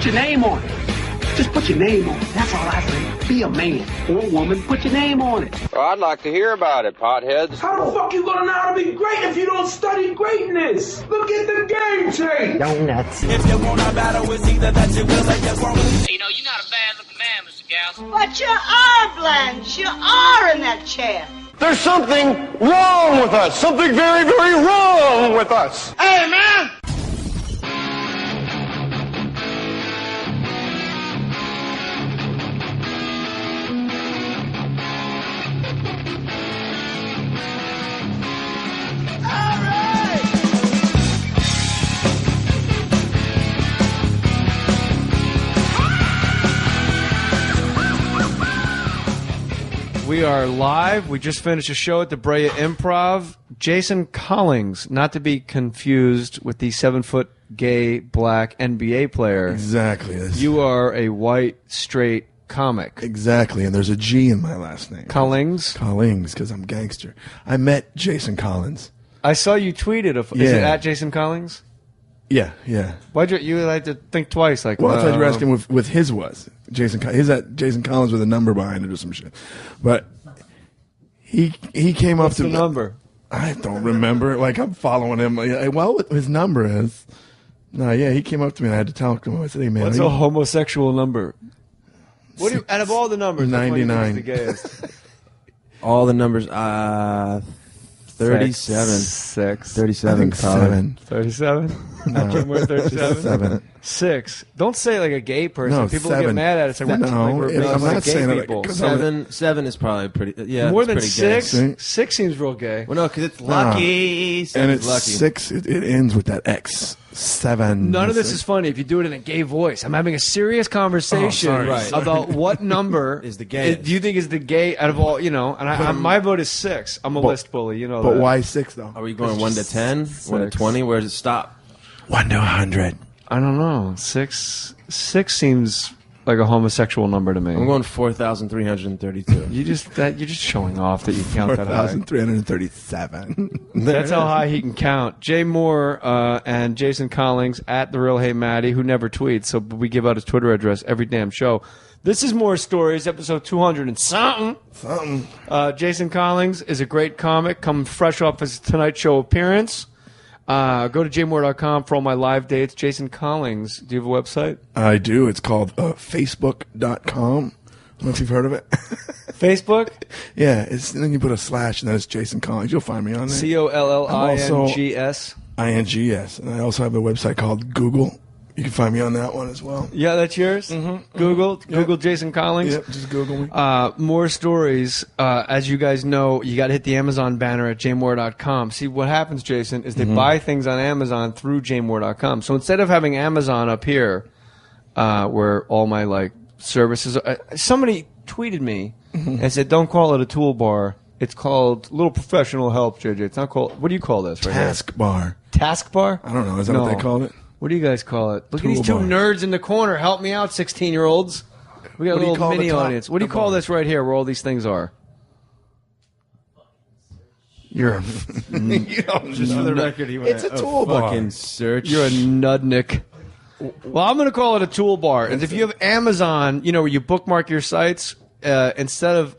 your name on it. Just put your name on it. That's all I say. Be a man or woman. Put your name on it. Well, I'd like to hear about it, potheads. How the fuck you gonna know how to be great if you don't study greatness? Look at the game tape. Donuts. If you wanna battle with either that you will or you won't. You know, you're not a bad-looking man, Mr. Gals. But you are, Blanche. You are in that chair. There's something wrong with us. Something very, very wrong with us. Hey, man! We are live. We just finished a show at the Brea Improv. Jason Collings, not to be confused with the 7-foot gay black NBA player. Exactly. You are a white, straight comic. Exactly, and there's a G in my last name. Collings? Collings, because I'm gangster. I met Jason Collins. I saw you tweeted. Is it at Jason Collings? Yeah. Why'd you like to think twice? Like, well, I thought you were asking with his was. He's at Jason Collins with a number behind it or some shit. But he came up to the number? I don't remember. Like, I'm following him. Well, his number is. No, yeah, he came up to me and I had to talk to him. I said, hey, man. What's a homosexual number? What do you, out of all the numbers, 99. Which one do you think is the gayest? All the numbers, 37. 6. 37. I think 7. 37? No. We're 37? 7. 6. Don't say like a gay person. No, People 7. get mad at us. Like, No, we're I'm not gay saying people. that. 7 is probably pretty. Yeah, more it's than pretty 6. Gay. 6 seems real gay. Well, no, because it's lucky. And it's lucky. 6. It ends with that X. 7. None of this is funny if you do it in a gay voice. I'm having a serious conversation about what number is the gayest. Do you think is the gay out of all? You know, and my vote is 6. I'm a list bully. You know, But that. why 6 though? Are we going 1 to 10? 1 to 20? Where does it stop? 1 to 100. I don't know. 6 seems like a homosexual number to me. I'm going 4,332. You're just showing off that you count that high. 4,337. That's how high he can count. Jay Mohr and Jason Collings at The Real Hey Maddie, who never tweets, so we give out his Twitter address every damn show. This is More Stories, episode 200 and something. Jason Collings is a great comic, coming fresh off his Tonight Show appearance. Go to jmohr.com for all my live dates. Jason Collings, do you have a website? I do. It's called facebook.com. I don't know if you've heard of it. Facebook? Yeah. And then you put a slash, and then it's Jason Collings. You'll find me on there. Collings. INGS. And I also have a website called Google. You can find me on that one as well. Yeah, that's yours? Mm-hmm. Google Jason Collings? Yep, just Google me. More Stories. As you guys know, you got to hit the Amazon banner at jmohr.com. See, what happens, Jason, is they buy things on Amazon through jmohr.com. So instead of having Amazon up here, where all my services are, somebody tweeted me and said, don't call it a toolbar. It's called Little Professional Help, JJ. It's not called, what do you call this? Taskbar. Taskbar? I don't know. Is that what they call it? What do you guys call it? Look at these two nerds in the corner. Help me out, 16-year-olds. We got a little mini audience. What do you call this right here where all these things are? You're a... Just for the record, it's a toolbar. Fucking search. You're a nudnik. Well, I'm going to call it a toolbar. And if you have Amazon, where you bookmark your sites, instead of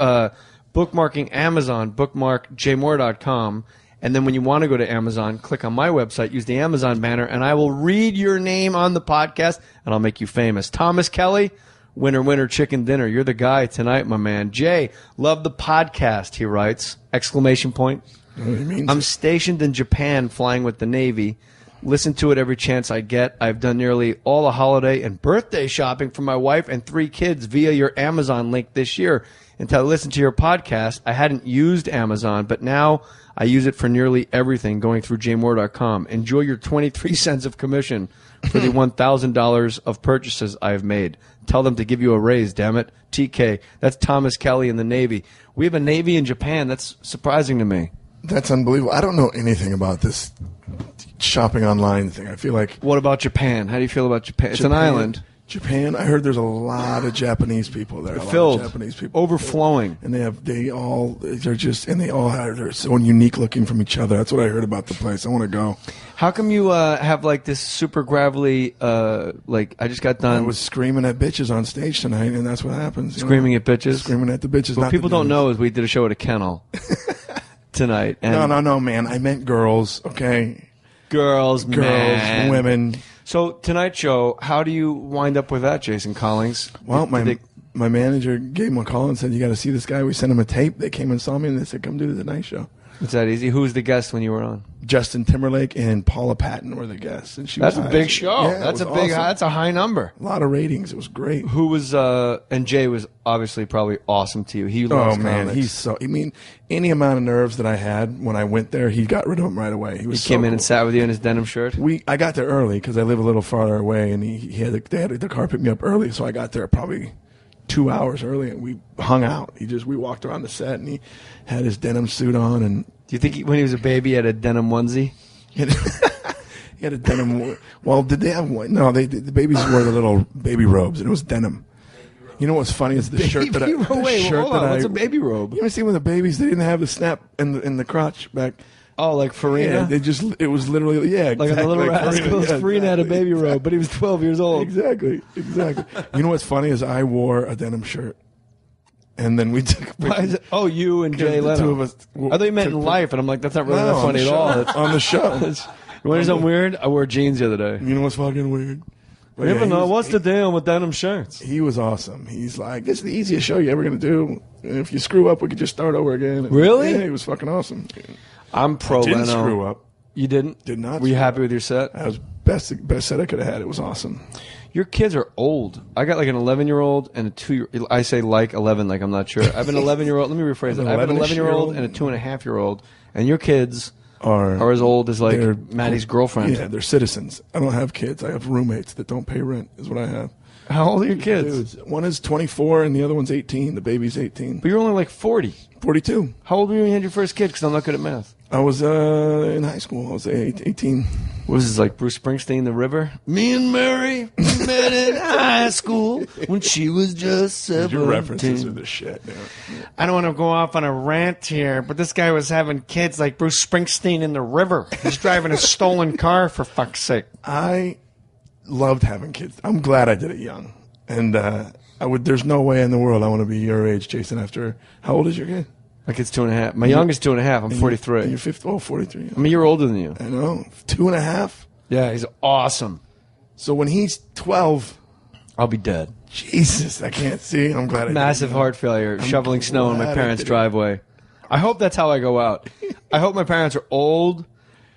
bookmarking Amazon, bookmark jmohr.com. And then when you want to go to Amazon, click on my website, use the Amazon banner, and I will read your name on the podcast, and I'll make you famous. Thomas Kelly, winner, chicken dinner. You're the guy tonight, my man. Jay, love the podcast, he writes, exclamation point. I'm stationed in Japan flying with the Navy. Listen to it every chance I get. I've done nearly all the holiday and birthday shopping for my wife and 3 kids via your Amazon link this year. Until I listened to your podcast, I hadn't used Amazon, but now I use it for nearly everything going through jmohr.com. Enjoy your 23 cents of commission for the $1,000 of purchases I've made. Tell them to give you a raise, damn it. TK. That's Thomas Kelly in the Navy. We have a Navy in Japan. That's surprising to me. That's unbelievable. I don't know anything about this shopping online thing. I feel like... What about Japan? How do you feel about Japan? It's an island. Japan. I heard there's a lot of Japanese people there. Filled, Japanese people, overflowing, and they all have they're so unique looking from each other. That's what I heard about the place. I want to go. How come you have like this super gravelly? Like I just got done. I was screaming at bitches on stage tonight, and that's what happens. Screaming at bitches. Screaming at the bitches. What people don't know is we did a show at a kennel tonight. And No, man. I meant girls. Okay, girls, man. Women. So tonight's show, how do you wind up with that, Jason Collings? Well, my manager gave him a call and said, "You got to see this guy." We sent him a tape. They came and saw me, and they said, "Come do the Tonight Show." It's that easy. Who was the guest when you were on? Justin Timberlake and Paula Patton were the guests, and That's a big show. Yeah, That's a big. awesome. That's a high number. A lot of ratings. It was great. Who was? And Jay was obviously probably awesome to you. He loves man, comics. Any amount of nerves that I had when I went there, he got rid of them right away. He came in and sat with you in his denim shirt. I got there early because I live a little farther away, and they had the car pick me up early, so I got there probably 2 hours early, and we hung out. We walked around the set, and he had his denim suit on. And do you think when he was a baby, he had a denim onesie? He had a denim. Well, did they have one? No, the babies wore the little baby robes, and it was denim. You know what's funny is the shirt that I. What's a baby robe? You ever see when the babies they didn't have the snap in the crotch back? Oh, like Farina? Yeah, it was literally like exactly, a little like rascals. Farina had a baby robe, but he was 12 years old. Exactly. You know what's funny is I wore a denim shirt, and then we took. You and Jay Leno. The two of us. I thought you meant in life, and I'm like, that's not really that funny at all. On the show. You want to know something weird? I wore jeans the other day. You know what's fucking weird? You never know. What's the deal with denim shirts? He was awesome. He's like, this is the easiest show you're ever going to do. And if you screw up, we could just start over again. Really? Yeah, he was fucking awesome. I'm pro Leno. Didn't screw up. You didn't? Did not. Were you happy with your set? That was best set I could have had. It was awesome. Your kids are old. I got like an 11-year-old and a 2-year. I say like 11, like I'm not sure. I have an 11-year-old. Let me rephrase it. I have an 11-year-old and a 2.5-year-old, and your kids are as old as like Maddie's girlfriend. Yeah, they're citizens. I don't have kids. I have roommates that don't pay rent. Is what I have. How old are your kids? Dudes. One is 24 and the other one's 18. The baby's 18. But you're only like 40. 42. How old were you when you had your first kid? Because I'm not good at math. I was in high school. I was 18. What was this, like Bruce Springsteen, The River? Me and Mary met in high school when she was just 17. Your references are the shit. Yeah. I don't want to go off on a rant here, but this guy was having kids like Bruce Springsteen in The River. He's driving a stolen car, for fuck's sake. I loved having kids. I'm glad I did it young. And there's no way in the world I want to be your age, Jason, after... How old is your kid? My kid's 2.5. My youngest 2.5. I'm 43. And you're 43. I'm a year older than you. I know. 2.5? Yeah, he's awesome. So when he's 12... I'll be dead. Jesus, I can't see. I'm glad I Massive heart failure, shoveling snow in my parents' driveway. I hope that's how I go out. I hope my parents are old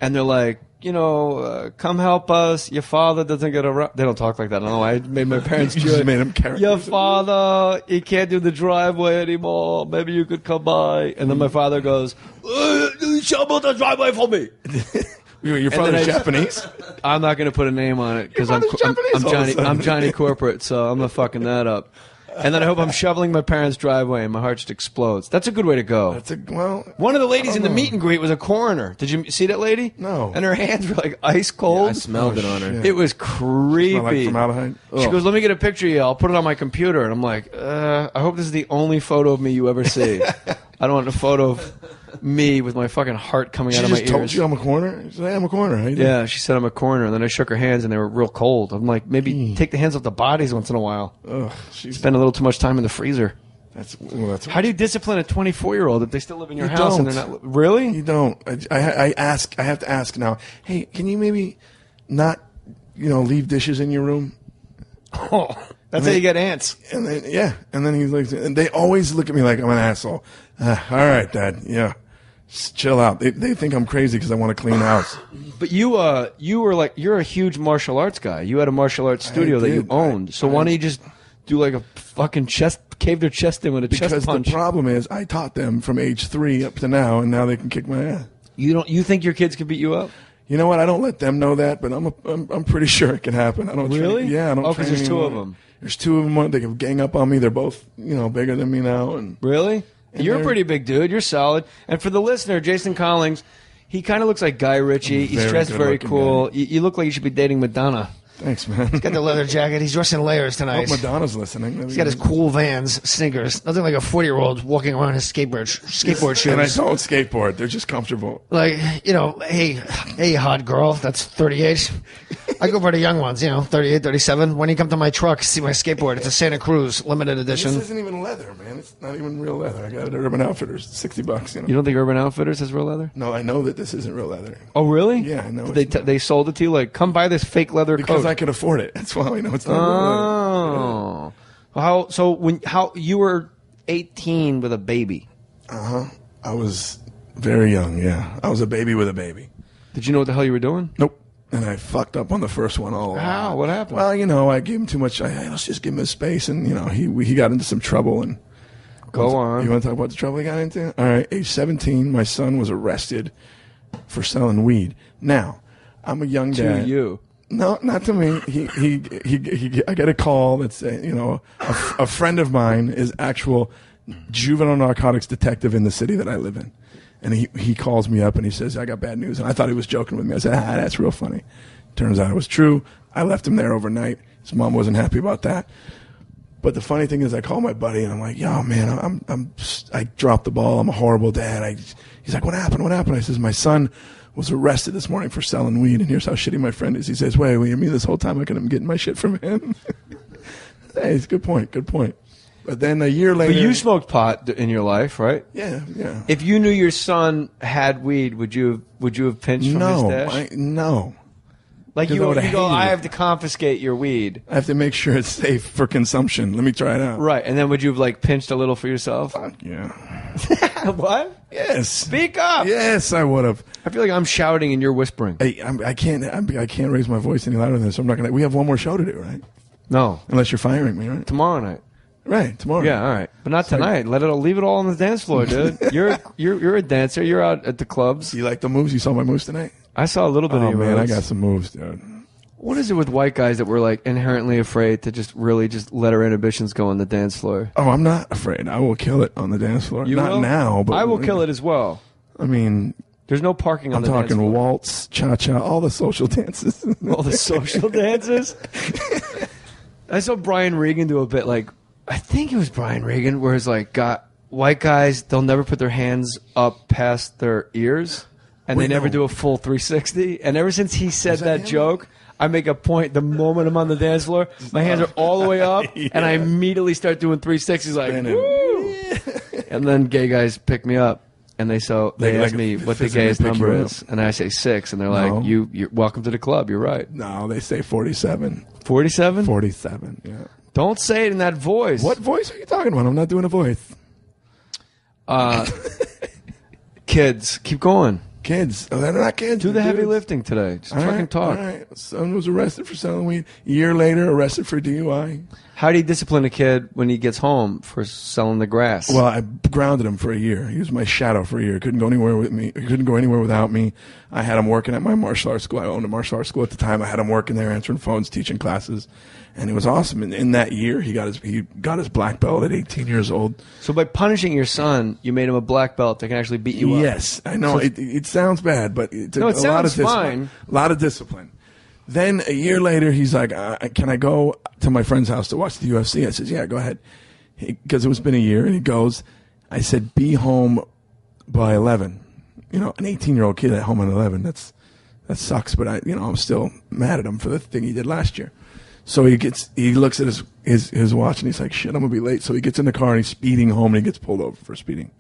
and they're like, come help us. Your father doesn't get around. They don't talk like that. I don't know. I made my parents You just made them characters. Your father, he can't do the driveway anymore. Maybe you could come by. And then my father goes, shovel the driveway for me. Your father's Japanese? I'm not going to put a name on it because I'm Johnny Corporate, so I'm not fucking that up. And then I hope I'm shoveling my parents' driveway and my heart just explodes. That's a good way to go. One of the ladies in the meet and greet was a coroner. Did you see that lady? No. And her hands were like ice cold. Yeah, I smelled it on her. It was creepy. Smell like formaldehyde? She goes, let me get a picture of you. I'll put it on my computer. And I'm like, I hope this is the only photo of me you ever see. I don't want a photo of me with my fucking heart coming out of my ears. She just told you I'm a coroner? She said, hey, I'm a coroner. How you doing? Yeah, she said I'm a coroner. And then I shook her hands and they were real cold. I'm like, maybe take the hands off the bodies once in a while. Ugh, Spend a little too much time in the freezer. That's How do you discipline a 24-year-old if they still live in your house and they're not? Really? You don't. I have to ask now. Hey, can you maybe not, leave dishes in your room? Oh, that's how you get ants. And then and then he's like, and they always look at me like I'm an asshole. All right, Dad. Yeah, just chill out. They think I'm crazy because I want to clean the house. But you were like, you're a huge martial arts guy. You had a martial arts studio that you owned. So why don't you just do like a fucking cave their chest in with a chest punch? Because the problem is I taught them from age 3 up to now, and now they can kick my ass. You think your kids can beat you up? You know what? I don't let them know that, but I'm pretty sure it can happen. I don't. Really? I don't. Oh, because there's 2 of them. There's 2 of them. They can gang up on me. They're both, bigger than me now. And really, you're a pretty big dude. You're solid. And for the listener, Jason Collings, he kind of looks like Guy Ritchie. He's dressed very cool. You look like you should be dating Madonna. Thanks, man. He's got the leather jacket. He's dressed in layers I tonight. hope Madonna's listening. He's got his cool Vans, sneakers. Nothing like a 40-year-old walking around in his skateboard shoes. And I don't skateboard. They're just comfortable. Like, hey, hot girl, that's 38. I go for the young ones, 38, 37. When you come to my truck, see my skateboard. It's a Santa Cruz limited edition. This isn't even leather, man. It's not even real leather. I got it at Urban Outfitters. $60. You don't think Urban Outfitters has real leather? No, I know that this isn't real leather. Oh, really? Yeah, I know. They sold it to you like, come buy this fake leather because coat. I could afford it. That's why I know it's not real leather. Oh. How you were 18 with a baby? I was very young, yeah. I was a baby with a baby. Did you know what the hell you were doing? Nope. And I fucked up on the first one all along. How? What happened? Well, I gave him too much. Let's just give him his space. And, he got into some trouble. And Go on. You want to talk about the trouble he got into? All right. Age 17, my son was arrested for selling weed. Now, I'm a young dad. To you. No, not to me. I get a call that say, a friend of mine is actual juvenile narcotics detective in the city that I live in. And he calls me up and he says, I got bad news. And I thought he was joking with me. I said, that's real funny. Turns out it was true. I left him there overnight. His mom wasn't happy about that. But the funny thing is I call my buddy and I'm like, yo, man, I dropped the ball. I'm a horrible dad. He's like, what happened? What happened? I says, my son was arrested this morning for selling weed. And here's how shitty my friend is. He says, wait, you mean this whole time I could have been getting my shit from him? Hey, it's a good point. Good point. But then a year later... But you smoked pot in your life, right? Yeah. If you knew your son had weed, would you have pinched from his stash? No. Like you go, I have to confiscate your weed. I have to make sure it's safe for consumption. Let me try it out. Right, and then would you have pinched a little for yourself? Fuck yeah. What? Yes. Speak up. Yes, I would have. I feel like I'm shouting and you're whispering. Hey, I can't raise my voice any louder than this. So I'm not gonna. We have one more show to do, right? No, unless you're firing me, right? Tomorrow night. Right, tomorrow. Yeah, all right, but not tonight. Leave it all on the dance floor, dude. You're a dancer. You're out at the clubs. You like the moves? You saw my moves tonight? I saw a little bit of your moves. I got some moves, dude. What is it with white guys that we're like inherently afraid to just let our inhibitions go on the dance floor? Oh, I'm not afraid. I will kill it on the dance floor. You not will? now, but I will kill it as well. I mean, there's no parking on the dance floor. I'm talking waltz, cha-cha, all the social dances. All the social dances? I saw Brian Regan do a bit I think it was Brian Regan, where it's got white guys, they'll never put their hands up past their ears, and they never do a full 360. And ever since he said that joke, I make a point the moment I'm on the dance floor, my hands are all the way up, and I immediately start doing 360s woo! And then gay guys pick me up, and they ask me what the gayest number is, and I say 6, and they're like, you're welcome to the club, you're right. No, they say 47. 47? 47, yeah. Don't say it in that voice. What voice are you talking about? I'm not doing a voice. Kids, keep going. Kids. Oh, they're not kids. Do the heavy lifting today. Just fucking talk. All right. Son was arrested for selling weed. A year later, arrested for DUI. How do you discipline a kid when he gets home for selling the grass? Well, I grounded him for a year. He was my shadow for a year. Couldn't go anywhere with me. He couldn't go anywhere without me. I had him working at my martial arts school. I owned a martial arts school at the time. I had him working there, answering phones, teaching classes. And it was awesome. And in that year, he got his black belt at 18 years old. So by punishing your son, you made him a black belt that can actually beat you up. Yes, I know. It sounds bad, but it's a lot of discipline. Fine. A lot of discipline. Then a year later, he's like, can I go to my friend's house to watch the UFC? I said, yeah, go ahead. Because it's been a year. And he goes, I said, be home by 11. An 18-year-old kid at home at 11, that sucks. But I'm still mad at him for the thing he did last year. So he looks at his watch and he's like, shit, I'm going to be late. So he gets in the car and he's speeding home and he gets pulled over for speeding.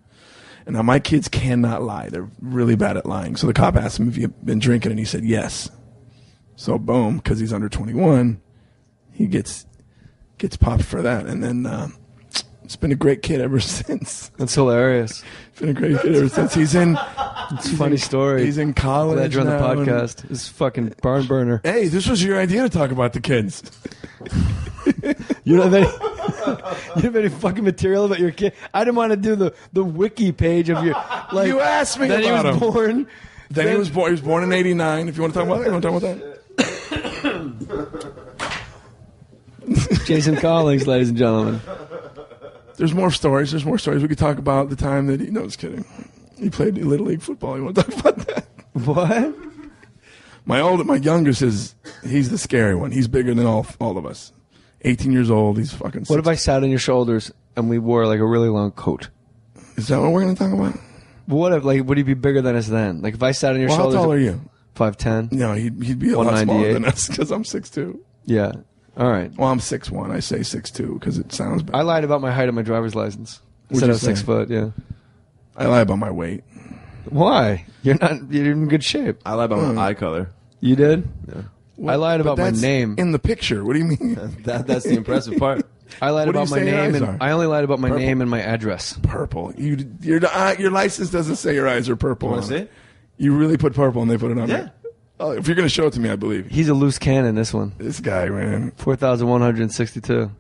And now my kids cannot lie. They're really bad at lying. So the cop asked him if he had been drinking and he said yes. So boom, because he's under 21, he gets popped for that. And then it's been a great kid ever since. That's hilarious. It's been a great kid ever since. It's a funny story. He's in college. Glad you're on the podcast. This is fucking barn burner. Hey, this was your idea to talk about the kids. You don't have any fucking material about your kid? I didn't want to do the wiki page of your. You asked me about him. Born. Then he was born. He was born in '89. If you want to talk about that, you want to talk about that. Jason Collings, ladies and gentlemen. There's more stories. We could talk about the time that no, just kidding. He played Little League football. You want to talk about that? What? My youngest is He's the scary one. He's bigger than all of us. 18 years old. He's fucking. What if I sat on your shoulders and we wore like a really long coat? Is that what we're going to talk about? What if, like, would he be bigger than us then? Like, if I sat on your Well, shoulders. how tall are you? 5'10". No, he'd be a lot smaller 198. than us because I'm 6'2". Yeah. All right. Well, I'm 6'1". I say 6'2" because it sounds better. I lied about my height on my driver's license. I said I was 6 foot. Yeah. I lie about my weight. Why? You're in good shape. I lie about my eye color. You did? Yeah. I lied about my that's name. in the picture. What do you mean? That's the impressive part. I lied What do about you my say your name, eyes and are? I only lied about my Purple. name and my address. Purple. Your license doesn't say your eyes are purple. You wanna on see it. it? You really put purple and they put it on Yeah. there? Oh, if you're going to show it to me, I believe you. He's a loose cannon. This one. This guy, man. 4,162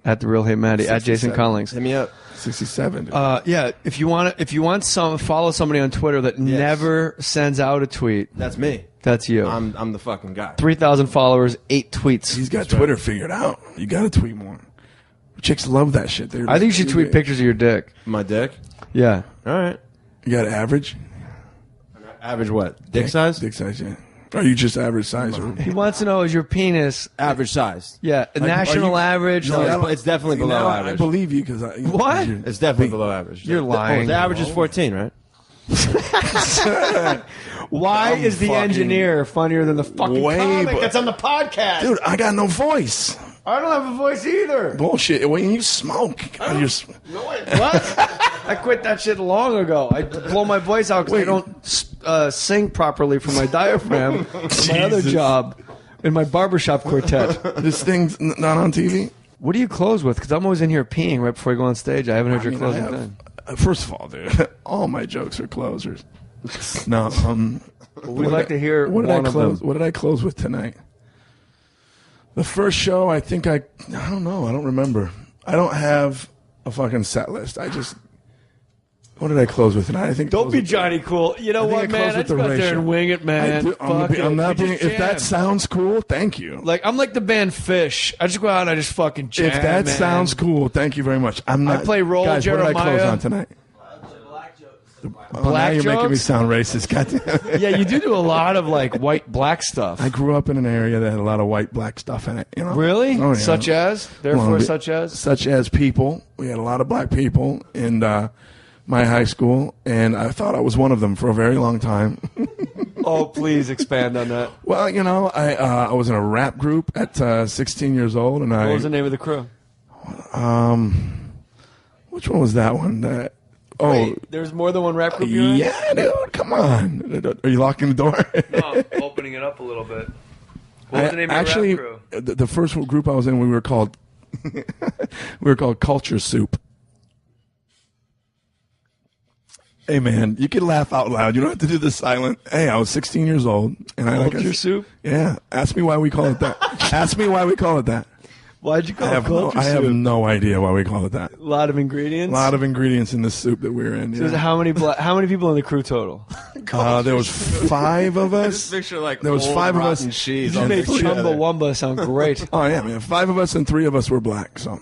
at the Real Hate Maddie at Jason 67. Collings. Hit me up. 67. Dude. Yeah, if you want some, follow somebody on Twitter that never sends out a tweet. That's me. That's you. I'm the fucking guy. 3,000 followers, 8 tweets. He's got Twitter figured out. You got to tweet more. Chicks love that shit. I think you should tweet pictures of your dick. My dick. Yeah. All right. You got average? Average what? Dick size? Dick size, yeah. Are you just average size? Or? He wants to know, is your penis Average size. Yeah, national average. No, like- it's definitely below Now, average. I believe you because What? It's definitely below average. You're lying. The average is 14, right? Why is the fucking engineer funnier than the fucking way comic bu- that's on the podcast? Dude, I got no voice. I don't have a voice either. Bullshit. When you smoke, you're, What? I quit that shit long ago. I blow my voice out because I don't sing properly for my diaphragm. My other Jesus. job in my barbershop quartet. this thing's not on TV. What do you close with? Because I'm always in here peeing right before I go on stage. I haven't heard your I closing have- thing. First of all, dude, all my jokes are closers. No, We'd like to hear what did one I of close? them. What did I close with tonight? The first show, I think I don't know. I don't remember. I don't have a fucking set list. What did I close with tonight? I think. Don't be Johnny Cool. You know I think what, I man? closed I with just the go out there ratio. and wing it, man. Fuck it. I'm not We being, just if that jam. sounds cool, thank you. Like, I'm like the band Fish. I just go out and I just fucking jam, If that man. sounds cool, thank you very much. I'm not. I play Roll guys, What did I close Jeremiah. on tonight? Black now you're making me jokes? sound racist. Goddamn. Yeah, you do a lot of, like, white-black stuff. I grew up in an area that had a lot of white black stuff in it. You know? Really? Oh, yeah. Such as? Therefore, Well, such as? Such as people. We had a lot of black people in my high school, and I thought I was one of them for a very long time. Oh, please expand on that. Well, you know, I was in a rap group at 16 years old, and What was the name of the crew? which one was that one? Wait, there's more than one rap group you're in? Yeah, dude, come on. Are you locking the door? No, I'm opening it up a little bit. What was the name Actually, of your rap crew? the first group I was in, we were called Culture Soup. Hey man, you can laugh out loud. You don't have to do the silent. Hey, I was 16 years old, and Culture Soup? Yeah. Ask me why we call it that. Ask me why we call it that. Why'd you call I it have Culture I have Soup? no idea why we call it that. A lot of ingredients? A lot of ingredients in the soup that we're in. So Yeah. how many people in the crew total? There was 5 of us. Picture like There was old 5 of us. rotten cheese You on made the together. Chumbawamba sound great. Oh yeah, man. 5 of us and 3 of us were black. So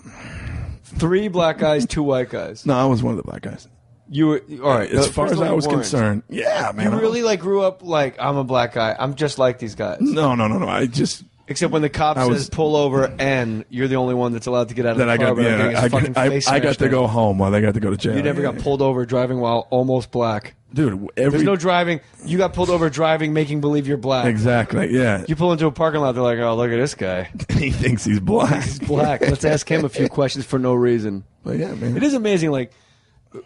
3 black guys, 2 white guys. no, I was one of the black guys. You were all right. As far first as of all, I was you weren't. concerned, yeah, man. You really like grew up like I'm a black guy. I'm just like these guys. No. I just Except when the cop I says was- pull over and you're the only one that's allowed to get out of that the I car. got. without getting Yeah, his fucking face I got smashed to in. go home while they got to go to jail. You never got pulled over driving while almost black. dude. There's no driving. You got pulled over driving, making believe you're black. exactly. Yeah, You pull into a parking lot, they're like, "Oh, look at this guy. he thinks he's black. He's black. Let's ask him a few questions for no reason." But yeah, man. It is amazing. Like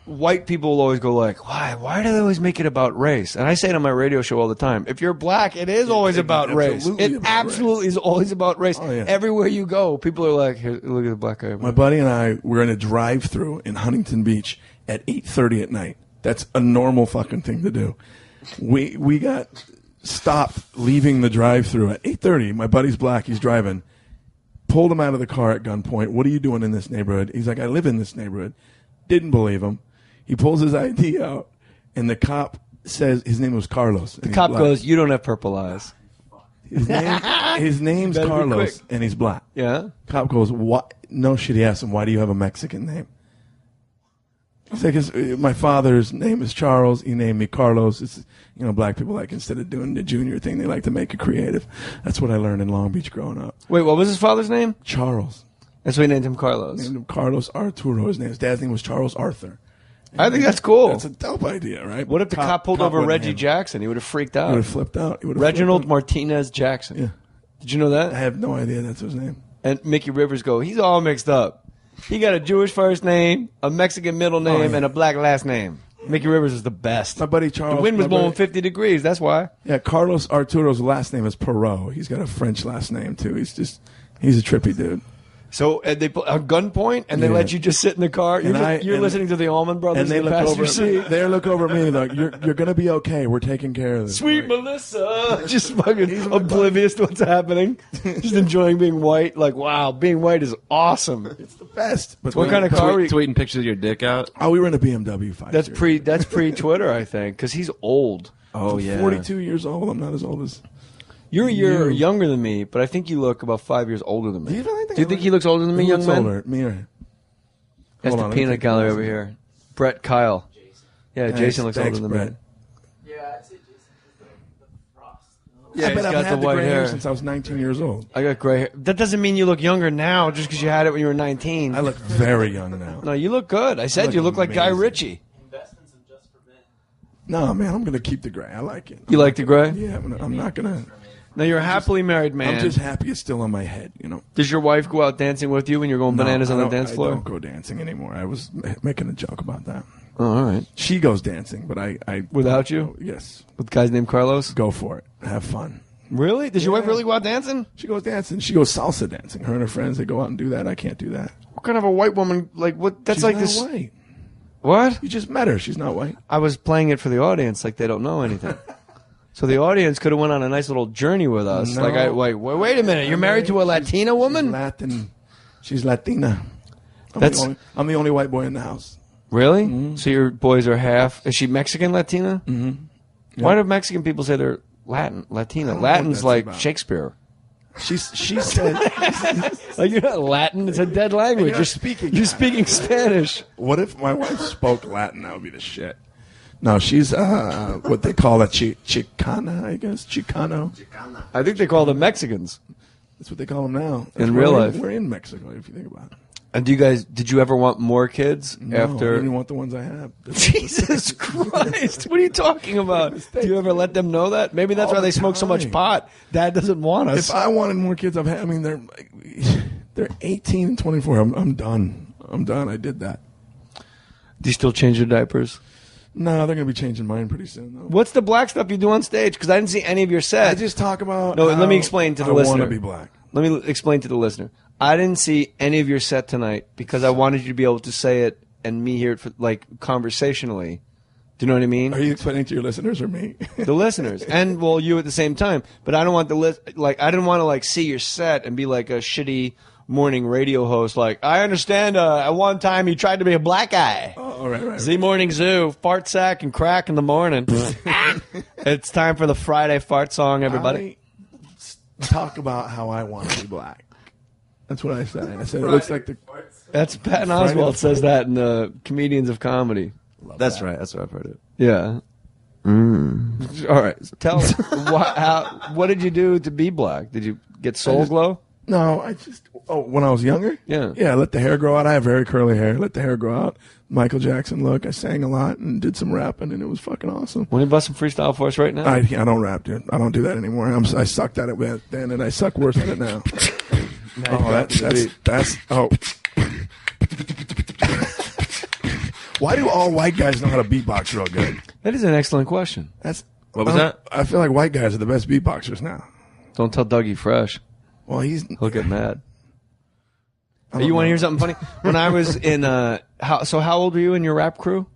white people will always go like, "Why? Why do they always make it about race?" And I say it on my radio show all the time. If you're black, it is always about race. absolutely It about absolutely is always about race. Oh, yeah. Everywhere you go, people are like, "Here, look at the black guy." My buddy and I were in a drive-through in Huntington Beach at 8:30 at night. That's a normal fucking thing to do. We got stopped leaving the drive-through at 8:30. My buddy's black. He's driving. Pulled him out of the car at gunpoint. What are you doing in this neighborhood? He's like, I live in this neighborhood. Didn't believe him. He pulls his ID out, and the cop says his name was Carlos. The cop goes, "You don't have purple eyes." His name's Better be Carlos, quick. and he's black. Yeah. Cop goes, what? No shit. He asked him, why do you have a Mexican name? It's like my father's name is Charles. He named me Carlos. It's, black people like instead of doing the junior thing, they like to make it creative. That's what I learned in Long Beach growing up. Wait, what was his father's name? Charles. That's why he named him Carlos. Named him Carlos Arturo. His dad's name was Charles Arthur. I think that's cool. That's a dope idea, right? What if the cop pulled over Reggie Jackson? He would have freaked out. He would have flipped out. Reginald Martinez Jackson. Yeah. Did you know that? I have no idea that's his name. And Mickey Rivers he's all mixed up. He got a Jewish first name, a Mexican middle name, and a black last name. Mickey Rivers is the best. My buddy Charles. The wind was blowing 50 degrees. That's why. Yeah, Carlos Arturo's last name is Perot. He's got a French last name, too. He's a trippy dude. So they put a gunpoint, and they let you just sit in the car. You're listening to the Allman Brothers, and they in the look passenger over. seat. They look over at me like, "You're gonna be okay. We're taking care of this." Sweet Melissa, just fucking oblivious to what's happening, just enjoying being white. Like, wow, being white is awesome. It's the best. But what kind of car? Tweeting pictures of your dick out. Oh, we were in a BMW 5. That's pre Twitter, I think, because he's old. Oh yeah, 42 years old. I'm not as old as. You're a year younger than me, but I think you look about 5 years older than me. Do you really think? Do you think he looks older than me, young man? Older. Me or That's the peanut gallery over here. Brett Kyle. Yeah, Jason looks older than Brett. me. Yeah, I'd say Jason has the frost. Yeah, I bet he's I've got had the white gray hair. since I was 19 years old. I got gray hair. That doesn't mean you look younger now just because you had it when you were 19. I look very young now. No, you look good. I said look you look like Guy amazing. Ritchie. Investments are just for men. No, man, I'm gonna keep the gray. I like it. You like the gray? Yeah, I'm not gonna. Now you're a happily married man. I'm just happy it's still on my head. Does your wife go out dancing with you when you're going bananas on the dance floor? I don't go dancing anymore. I was making a joke about that. Oh, all right. She goes dancing, but I Without you? Yes. With guys named Carlos? Go for it. Have fun. Really? Does your wife really go out dancing? She goes dancing. She goes salsa dancing. Her and her friends, they go out and do that. I can't do that. What kind of a white woman? Like what? That's She's like not this. white. What? You just met her. She's not white. I was playing it for the audience, like they don't know anything. So the audience could have went on a nice little journey with us. No. Like, wait a minute. You're married to a Latina woman? She's Latin. She's Latina. I'm the only white boy in the house. Really? Mm-hmm. So your boys are half? Is she Mexican Latina? Mm-hmm. Yep. Why do Mexican people say they're Latina? I don't know what Latin's that's like about. Shakespeare. She said, Like you're not Latin. It's a dead language. You're not speaking You're Latin. speaking Spanish. what if my wife spoke Latin? That would be the shit. No, she's what they call a Chicana, I guess. Chicano. I think they call them Mexicans. That's what they call them now. In real life. We're in Mexico, if you think about it. And did you ever want more kids No, I after? didn't want the ones I have. Jesus Christ! What are you talking about? Do you ever let them know that? Maybe that's All why they the smoke so much time. pot. Dad doesn't want us. If I wanted more kids, I've had. I mean, they're 18 and 24. I'm done. I'm done. I did that. Do you still change your diapers? No, they're gonna be changing mine pretty soon, though. What's the black stuff you do on stage? Because I didn't see any of your set. I just talk about. No, let me how explain to the I listener. want to be black. Let me explain to the listener. I didn't see any of your set tonight because I wanted you to be able to say it and me hear it for, like conversationally. Do you know what I mean? Are you explaining to your listeners or me? The listeners and well, you at the same time. But I don't want I didn't want to like see your set and be like a shitty morning radio host. Like I understand. At one time you tried to be a black guy. Oh, right. Z Morning Zoo, fart sack and crack in the morning. It's time for the Friday fart song, everybody. I talk about how I want to be black. That's what I said. I said it looks like the. That's Patton Oswalt says that in the Comedians of Comedy. That's right. That's what I've heard it. Yeah. All right. Tell us, what did you do to be black? Did you get soul glow? No, I just. Oh, when I was younger? Yeah. Yeah, I let the hair grow out. I have very curly hair. Let the hair grow out. Michael Jackson look. I sang a lot and did some rapping, and it was fucking awesome. Want to bust some freestyle for us right now? I don't rap, dude. I don't do that anymore. I sucked at it then, and I suck worse at it now. That's. Oh. Why do all white guys know how to beatbox real good? That is an excellent question. What was that? I feel like white guys are the best beatboxers now. Don't tell Dougie Fresh. Well, He'll get mad. You want to hear something funny? When I was in, how old were you in your rap crew?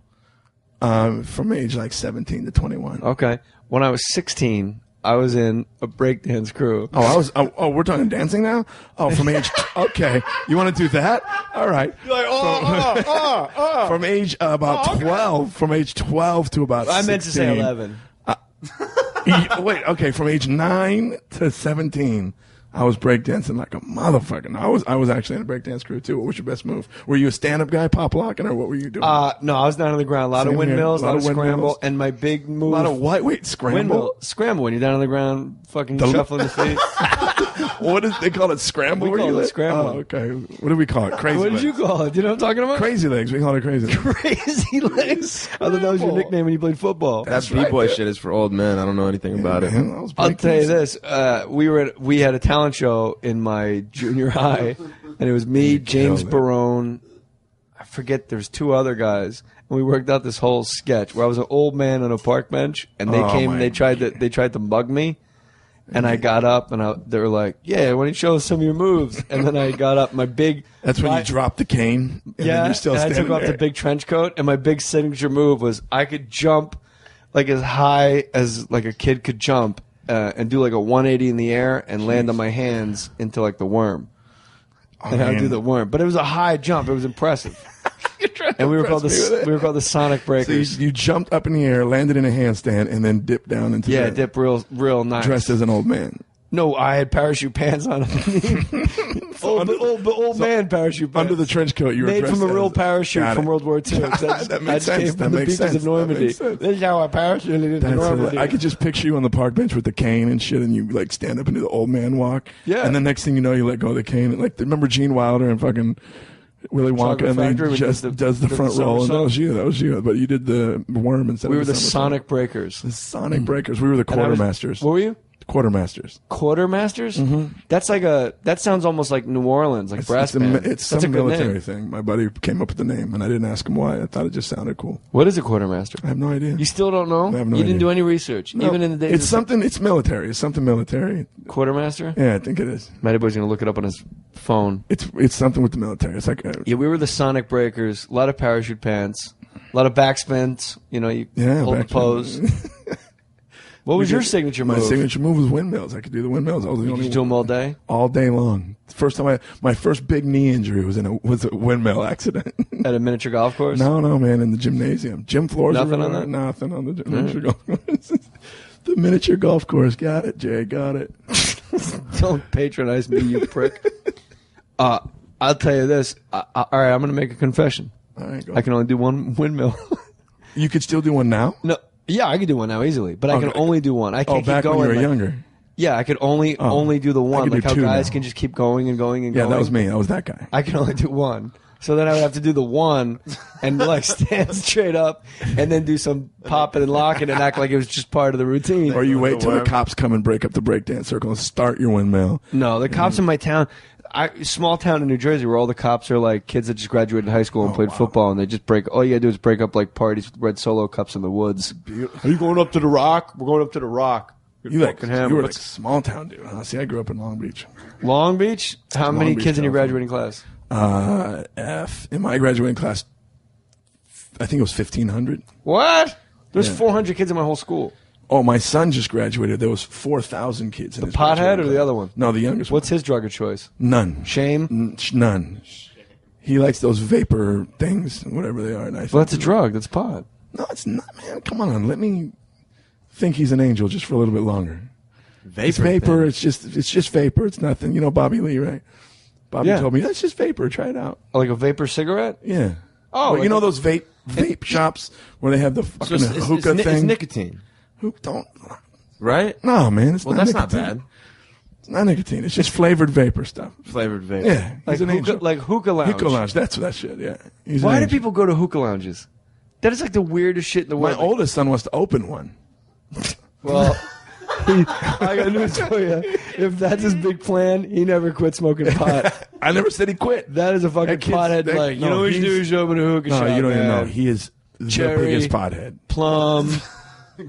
From age like 17 to 21. Okay. When I was 16, I was in a breakdance crew. Oh, we're talking dancing now? Oh, from age. Okay. You want to do that? All right. You're like, From age about 12. From age 12 to about 16. I meant to say 11. Wait, okay. From age 9 to 17 I was breakdancing like a motherfucker. I was actually in a breakdance crew too. What was your best move? Were you a stand-up guy, pop locking, or what were you doing? No, I was down on the ground. A lot of Same here. windmills, a lot of windmills. scramble, and my big move. A lot of what? Wait, scramble? Scramble when you're down on the ground, fucking shuffling the feet. What is they call it? Scramble? We where call you it live? scramble. Oh, okay. What do we call it? Crazy. What did you legs. call it? You know what I'm talking about? Crazy legs. We call it crazy legs. Crazy legs. I thought that was your nickname when you played football. That b-boy shit is for old men. I don't know anything about it. Man, I was I'll tell you breakdancing. this: we had a talent show in my junior high, and it was me, James killed it. Barone. I forget. There's two other guys, and we worked out this whole sketch where I was an old man on a park bench, and they came and they tried to mug me. And I got up, and they were like, "Yeah, why don't you show us some of your moves?" And then I got up, my big. That's when you drop the cane. And then you're still and I standing took off there. the big trench coat, and my big signature move was I could jump like as high as like a kid could jump, and do like a 180 in the air and land on my hands into like the worm. And I would do the worm, but it was a high jump. It was impressive. And we were called the Sonic So Breakers. you jumped up in the air, landed in a handstand, and then dipped down into the dip real nice. dressed as an old man. No, I had parachute pants on. old man parachute pants. Under the trench coat, you were made dressed from a real as- parachute Got from it. World War II. That makes sense. Came That from the makes beaches sense. of Normandy. That makes sense. This is how I parachuted into That's Normandy. I could just picture you on the park bench with the cane and shit, and you like stand up and do the old man walk. Yeah. And the next thing you know, you let go of the cane. And, like, remember Gene Wilder and fucking Willy Wonka, Chocolate and then Factory, he when just he does the front roll. And that was you. That was you. But you did the worm instead We of were the somersault. Sonic Breakers. The Sonic Breakers. We were the And I was- quartermasters. What were you? Quartermasters. Quartermasters? Mm-hmm. That's like that sounds almost like New Orleans, like brass band. It's That's some a good military name. thing. My buddy came up with the name, and I didn't ask him why. I thought it just sounded cool. What is a quartermaster? I have no idea. You still don't know? I have no you idea. didn't do any research, No, even in the days. it's of something. It's military. It's something military. quartermaster. Yeah, I think it is. Matty Boy's gonna look it up on his phone. It's something with the military. It's like Yeah, we were the Sonic Breakers. A lot of parachute pants, a lot of backspins. You know, you hold the backspin. pose. What was your signature move? My signature move was windmills. I could do the windmills. I was the Did only you do them all day? all day long. First time my first big knee injury was was a windmill accident. At a miniature golf course? No, man, in the gymnasium. Gym floors. Nothing were on that? Nothing on the miniature golf course. The miniature golf course. Got it, Jay. Got it. Don't patronize me, you prick. I'll tell you this. All right, I'm going to make a confession. All right, go. I can only do one windmill. You could still do one now. No, yeah, I can do one now easily, but I can Okay. only do one. I can't Oh, back keep going. when you were like- younger. Yeah, I could only do the one. could do Like how two guys now. can just keep going and going and Yeah, going. that was me. I was that guy. I can only do one. So then I would have to do the one and like stand straight up and then do some popping and locking and act like it was just part of the routine. Or you wait till the cops come and break up the breakdance circle and start your windmill. No, the cops in my town, small town in New Jersey where all the cops are like kids that just graduated high school and played football, and they just all you gotta do is break up like parties with red Solo cups in the woods. Are you going up to the Rock? We're going up to the Rock. You like Fucking hammer. you were like What's- small town dude. Huh? See, I grew up in Long Beach. Long Beach? How many Beach, kids in your California. graduating class? In my graduating class, I think it was 1,500. What? There's Yeah. 400 kids in my whole school. Oh, my son just graduated. There was 4,000 kids in his Pothead graduating or the class. other one? No, the youngest What's one. his drug of choice? None. Shame? None. He likes those vapor things, whatever they are. And I Well, that's a drug. That's pot. No, it's not, man. Come on. Let me think he's an angel just for a little bit longer. It's vapor. It's just vapor. It's nothing. You know Bobby Lee, right? Bobby Yeah. told me that's just vapor. Try it out. Like a vapor cigarette? Yeah. Oh, Well, like you know a- those vape shops where they have the fucking hookah it's thing. nicotine, Don't. right? No, man. It's Well, not that's not nicotine. bad. It's not nicotine. It's just flavored vapor stuff. Flavored vape. Yeah. Like He's an angel. hookah lounge. Hookah lounge. That's that shit. Yeah. He's Why an do angel. people go to hookah lounges? That is like the weirdest shit in the My world. oldest son wants to open one. Well, I got news for you. If that's his big plan, he never quit smoking pot. I never said he quit. That is a fucking That kid's- pothead. that- Like, you no, know what you he's- do is you open a hookah No, shop. you don't even know. man. He is Cherry. the biggest pothead. Plum,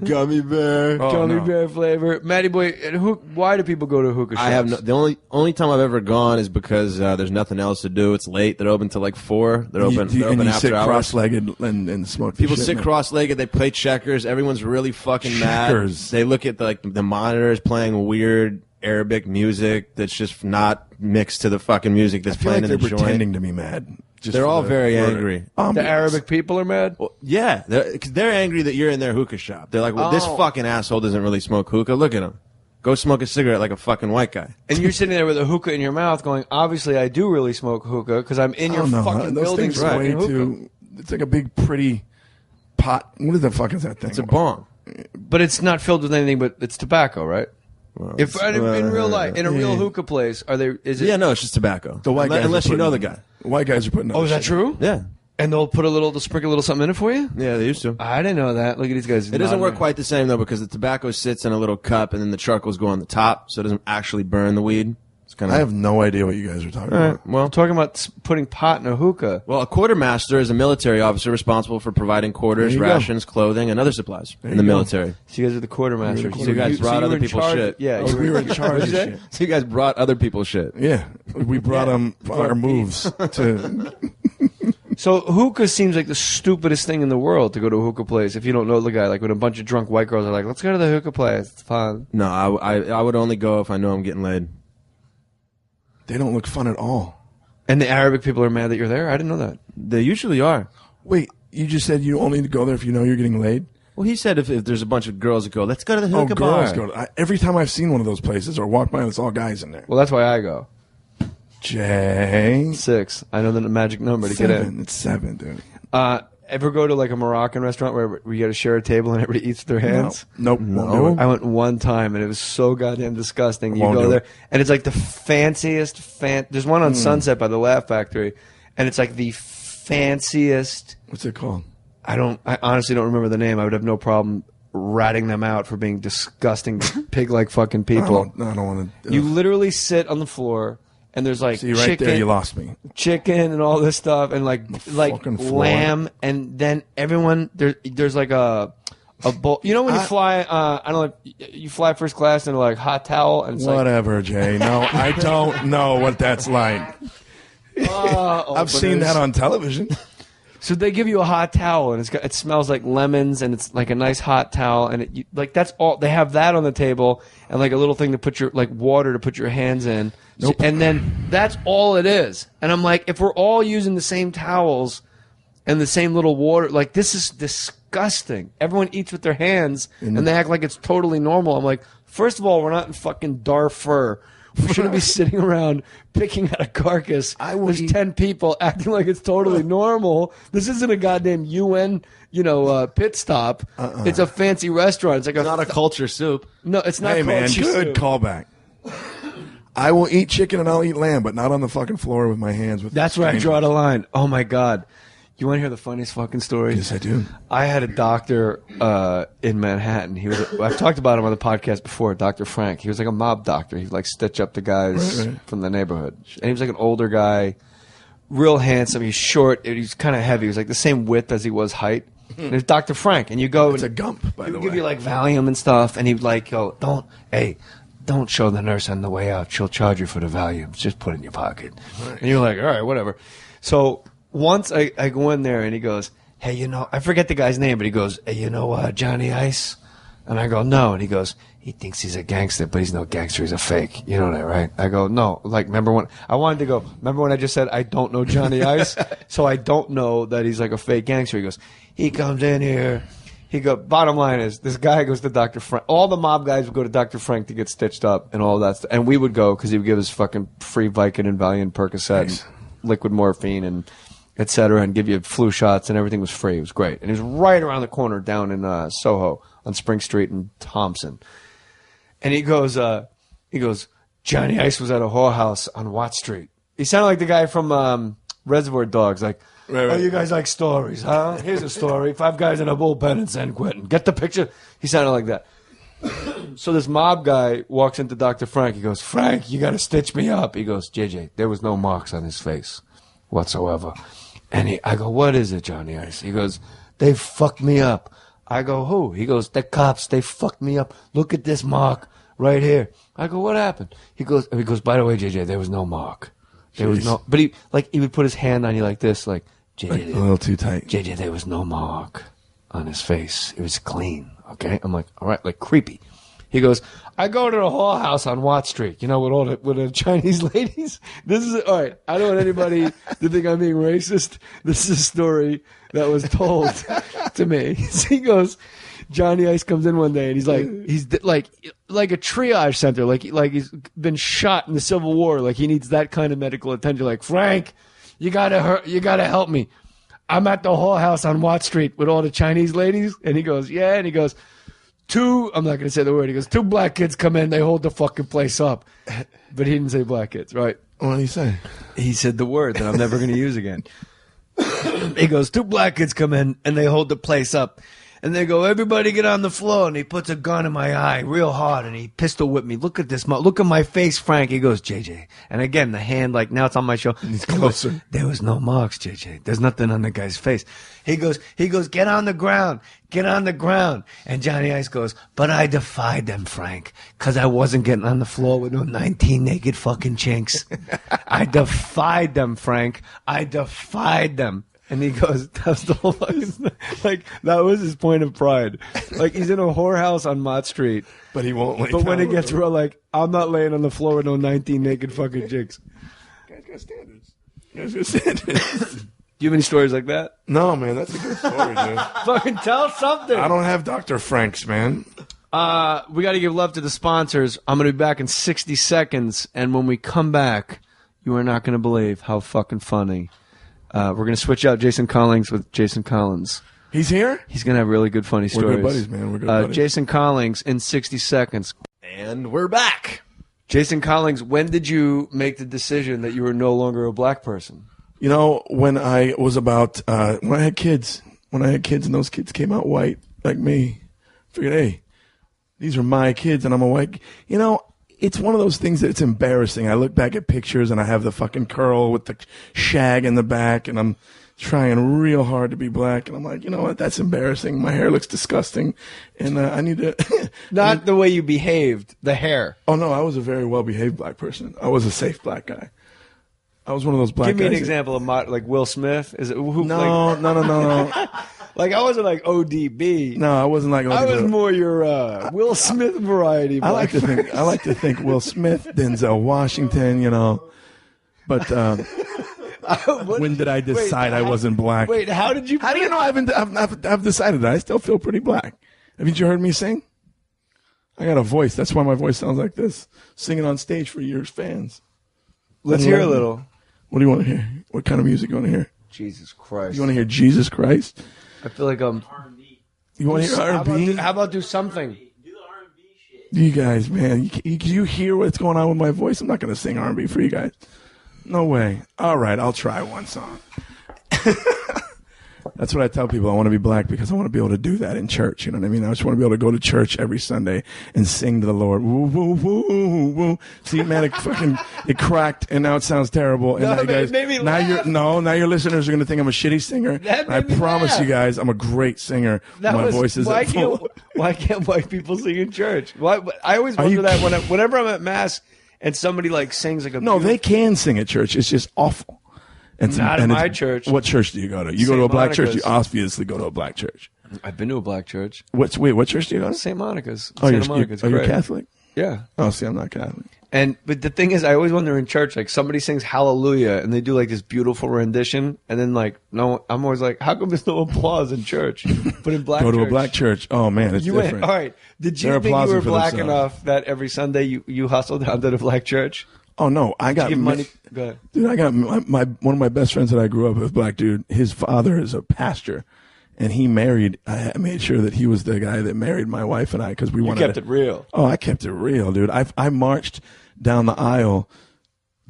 Gummy bear. Oh, gummy no. bear flavor. Matty Boy, and why do people go to hookah shops? I have no, the only time I've ever gone is because there's nothing else to do. It's late. They're open till like 4. They're open. You, they're and open you after sit hours. cross-legged and smoke. the People shit, sit man. cross-legged. They play checkers. Everyone's really fucking Checkers. mad. They look at the monitors playing weird Arabic music that's just not mixed to the fucking music I that's feel playing like in they're the joint. pretending to be mad. Just They're for all the- very for angry. ambiance. The Arabic people are mad. Well, yeah, 'cause they're angry that you're in their hookah shop. They're like, well, this Oh. fucking asshole doesn't really smoke hookah. Look at him. Go smoke a cigarette like a fucking white guy. And you're sitting there with a hookah in your mouth going, obviously I do really smoke hookah because I'm in your fucking those building things are way smoking hookah. too. It's like a big, pretty pot. What the fuck is that thing? It's a bong. But it's not filled with anything but it's tobacco, right? Well, If in real life, in a real hookah place, is it? Yeah, no, it's just tobacco. The white guys unless are you know the putting- guy. White guys are putting. Oh, is that true? Yeah. And they'll sprinkle a little something in it for you? Yeah, they used to. I didn't know that. Look at these guys. It doesn't work quite the same though because the tobacco sits in a little cup and then the charcoals go on the top, so it doesn't actually burn the weed. It's kind of. I have no idea what you guys are talking about. Well, talking about putting pot in a hookah. Well, a quartermaster is a military officer responsible for providing quarters, There you go. rations, clothing, and other supplies in the you go. military. So you guys are the quartermasters. So you guys brought other people's shit. Yeah, Oh, we were in charge of What'd you say? shit. So you guys brought other people's shit. Yeah, we brought them our moves to. So hookah seems like the stupidest thing in the world to go to a hookah place if you don't know the guy. Like when a bunch of drunk white girls are like, "Let's go to the hookah place. It's fun." No, I would only go if I know I'm getting laid. They don't look fun at all. And the Arabic people are mad that you're there. I didn't know that. They usually are. Wait, you just said you only go there if you know you're getting laid? Well, he said if there's a bunch of girls that go, let's go to the hookah girls bar. go. Every time I've seen one of those places or walked by, it's all guys in there. Well, that's why I go. Jay, 6. I know the magic number to get in. 7. It's 7, dude. Ever go to like a Moroccan restaurant where you got to share a table and everybody eats with their hands? Nope. Won't do it. I went one time and it was so goddamn disgusting. You Won't go do there it. and it's like the fanciest. There's one on Sunset by the Laugh Factory, and it's like the fanciest. What's it called? I honestly don't remember the name. I would have no problem ratting them out for being disgusting, pig-like fucking people. I don't want to. You literally sit on the floor. And there's like See, right chicken, there, you lost me. Chicken and all this stuff, and like fucking floor. lamb, and then everyone there's like a bowl. You know when you fly, I don't know, you fly first class in like hot towel, and it's Whatever, Jay. No, I don't know what that's like. I've seen that on television. So they give you a hot towel, and it smells like lemons, and it's like a nice hot towel, and like that's all they have that on the table, and like a little thing to put your like water to put your hands in. Nope. And then that's all it is. And I'm like, if we're all using the same towels and the same little water, like this is disgusting. Everyone eats with their hands and they act like it's totally normal. I'm like, first of all, we're not in fucking Darfur. We shouldn't be sitting around picking at a carcass. There's 10 people acting like it's totally normal. This isn't a goddamn UN, pit stop. It's a fancy restaurant. It's like Not a culture soup. No, it's not. Hey, man, culture good soup. callback. I will eat chicken and I'll eat lamb, but not on the fucking floor with my hands. That's where I draw the line. Oh my god. You want to hear the funniest fucking story? Yes, I do. I had a doctor in Manhattan. I've talked about him on the podcast before, Dr. Frank. He was like a mob doctor. He'd like stitch up the guys from the neighborhood. And he was like an older guy, real handsome. He's short. He's kind of heavy. He was like the same width as he was height. And it was Dr. Frank. And you go. It's a gump, by he the would give way. you like Valium and stuff. And he'd like, yo, don't show the nurse on the way out. She'll charge you for the Valium. Just put it in your pocket. And you're like, all right, whatever. So once I go in there and he goes, hey, I forget the guy's name, but he goes, hey, Johnny Ice? And I go, no. And he goes, he thinks he's a gangster, but he's no gangster. He's a fake. You know that, right? I go, no. Like, remember when I just said I don't know Johnny Ice? So I don't know that he's like a fake gangster. He goes, he comes in here. Bottom line is, this guy goes to Dr. Frank. All the mob guys would go to Dr. Frank to get stitched up and all that stuff. And we would go because he would give us fucking free Vicodin and Valiant, Percocet, and liquid morphine, and et cetera, and give you flu shots, and everything was free. It was great. And it was right around the corner down in Soho on Spring Street in Thompson. And he goes, Johnny Ice was at a whorehouse on Watt Street. He sounded like the guy from Reservoir Dogs, like, Right. oh, you guys like stories, huh? Here's a story. 5 guys in a bullpen in San Quentin. Get the picture? He sounded like that. So this mob guy walks into Dr. Frank. He goes, Frank, you got to stitch me up. He goes, JJ, there was no marks on his face whatsoever. And I go, what is it, Johnny Ice? He goes, they fucked me up. I go, who? He goes, the cops, they fucked me up. Look at this mark right here. I go, what happened? He goes, by the way, JJ, there was no mark. There was no, but he would put his hand on you like this, like, JJ, Like, a little too tight. JJ, there was no mark on his face. It was clean. Okay. I'm like, all right, like creepy. He goes, I go to the whorehouse on Watt Street, with the Chinese ladies. This is, all right. I don't want anybody to think I'm being racist. This is a story that was told to me. So he goes, Johnny Ice comes in one day and he's like a triage center, like he's been shot in the Civil War, like he needs that kind of medical attention. Like, Frank, you gotta help me. I'm at the Hall House on Watt Street with all the Chinese ladies, and he goes, yeah, and he goes, I'm not gonna say the word. He goes, 2 black kids come in, they hold the fucking place up, but he didn't say black kids, right? What did he say? He said the word that I'm never gonna use again. He goes, 2 black kids come in and they hold the place up. And they go, everybody get on the floor. And he puts a gun in my eye real hard and he pistol whipped me. Look at this. Look at my face, Frank. He goes, JJ. And again, the hand, like now it's on my shoulder. He's closer. There was no marks, JJ. There's nothing on the guy's face. He goes, get on the ground. Get on the ground. And Johnny Ice goes, but I defied them, Frank. Cause I wasn't getting on the floor with no 19 naked fucking chinks. I defied them, Frank. I defied them. And he goes, that's the whole fucking, like, that was his point of pride. Like, he's in a whorehouse on Mott Street. But he won't lay But down when it with gets them. real, like, I'm not laying on the floor with no 19 naked fucking chicks. Guys got standards. Guys got standards. Do you have any stories like that? No, man, that's a good story, dude. Fucking tell something. I don't have Dr. Franks, man. We got to give love to the sponsors. I'm going to be back in 60 seconds. And when we come back, you are not going to believe how fucking funny. We're going to switch out Jason Collings with Jason Collins. He's here? He's going to have really good, funny stories. We're good buddies, man. We're good buddies. Jason Collings in 60 seconds. And we're back. Jason Collings, when did you make the decision that you were no longer a black person? You know, when I was about, when I had kids and those kids came out white, like me, I figured, hey, these are my kids and I'm a white, you know, it's one of those things that it's embarrassing. I look back at pictures and I have the fucking curl with the shag in the back and I'm trying real hard to be black. And I'm like, you know what? That's embarrassing. My hair looks disgusting. And I need to. Not the way you behaved, the hair. Oh, no. I was a very well-behaved black person. I was a safe black guy. I was one of those black guys. Give me an example of like Will Smith. Is it who? No. Like I wasn't like ODB. No, I wasn't like ODB. I was more your Will Smith variety. I like to think Will Smith, Denzel Washington, you know. But when did I decide I wasn't black? Wait, how did you? How do you know I've decided that I still feel pretty black? Haven't you heard me sing? I got a voice. That's why my voice sounds like this. Singing on stage for your fans. Let's hear a little. What do you want to hear? What kind of music you want to hear? Jesus Christ. You want to hear Jesus Christ? I feel like You want to hear R&B? How about do something? You guys, man, you hear what's going on with my voice? I'm not going to sing R&B for you guys. No way. All right, I'll try one song. That's what I tell people. I want to be black because I want to be able to do that in church. You know what I mean? I just want to be able to go to church every Sunday and sing to the Lord. Woo, woo, woo, woo. See, man, it cracked, and now it sounds terrible. And No, now you guys, made me now laugh. now your listeners are going to think I'm a shitty singer. That I made me promise laugh. you guys, I'm a great singer. My voice is why at full. can't white people sing in church? Why? I always Are you wonder that whenever I'm at mass and somebody like sings like a No, they can sing at church. It's just awful. Not at my church. What church do you go to? You go St. to a black church. You Monica's. obviously go to a black church. I've been to a black church. What church do you go to? St. Monica's. Oh, Santa Monica. It's you're great. Catholic? Yeah. Oh, see, I'm not Catholic. But the thing is, I always wonder in church, like somebody sings Hallelujah and they do like this beautiful rendition, and then like no, I'm always like, how come there's no applause in church? But in black Go church, to a black church. Oh man, it's you different. went. All right. Did you They're think you applauding were for black themselves. enough that every Sunday you hustled down to the black church? Oh no, I got Give money. Go ahead. Dude, I got my one of my best friends that I grew up with, black dude. His father is a pastor, and he married. I made sure that he was the guy that married my wife and I because we You wanted. kept it real. Oh, I kept it real, dude. I marched down the aisle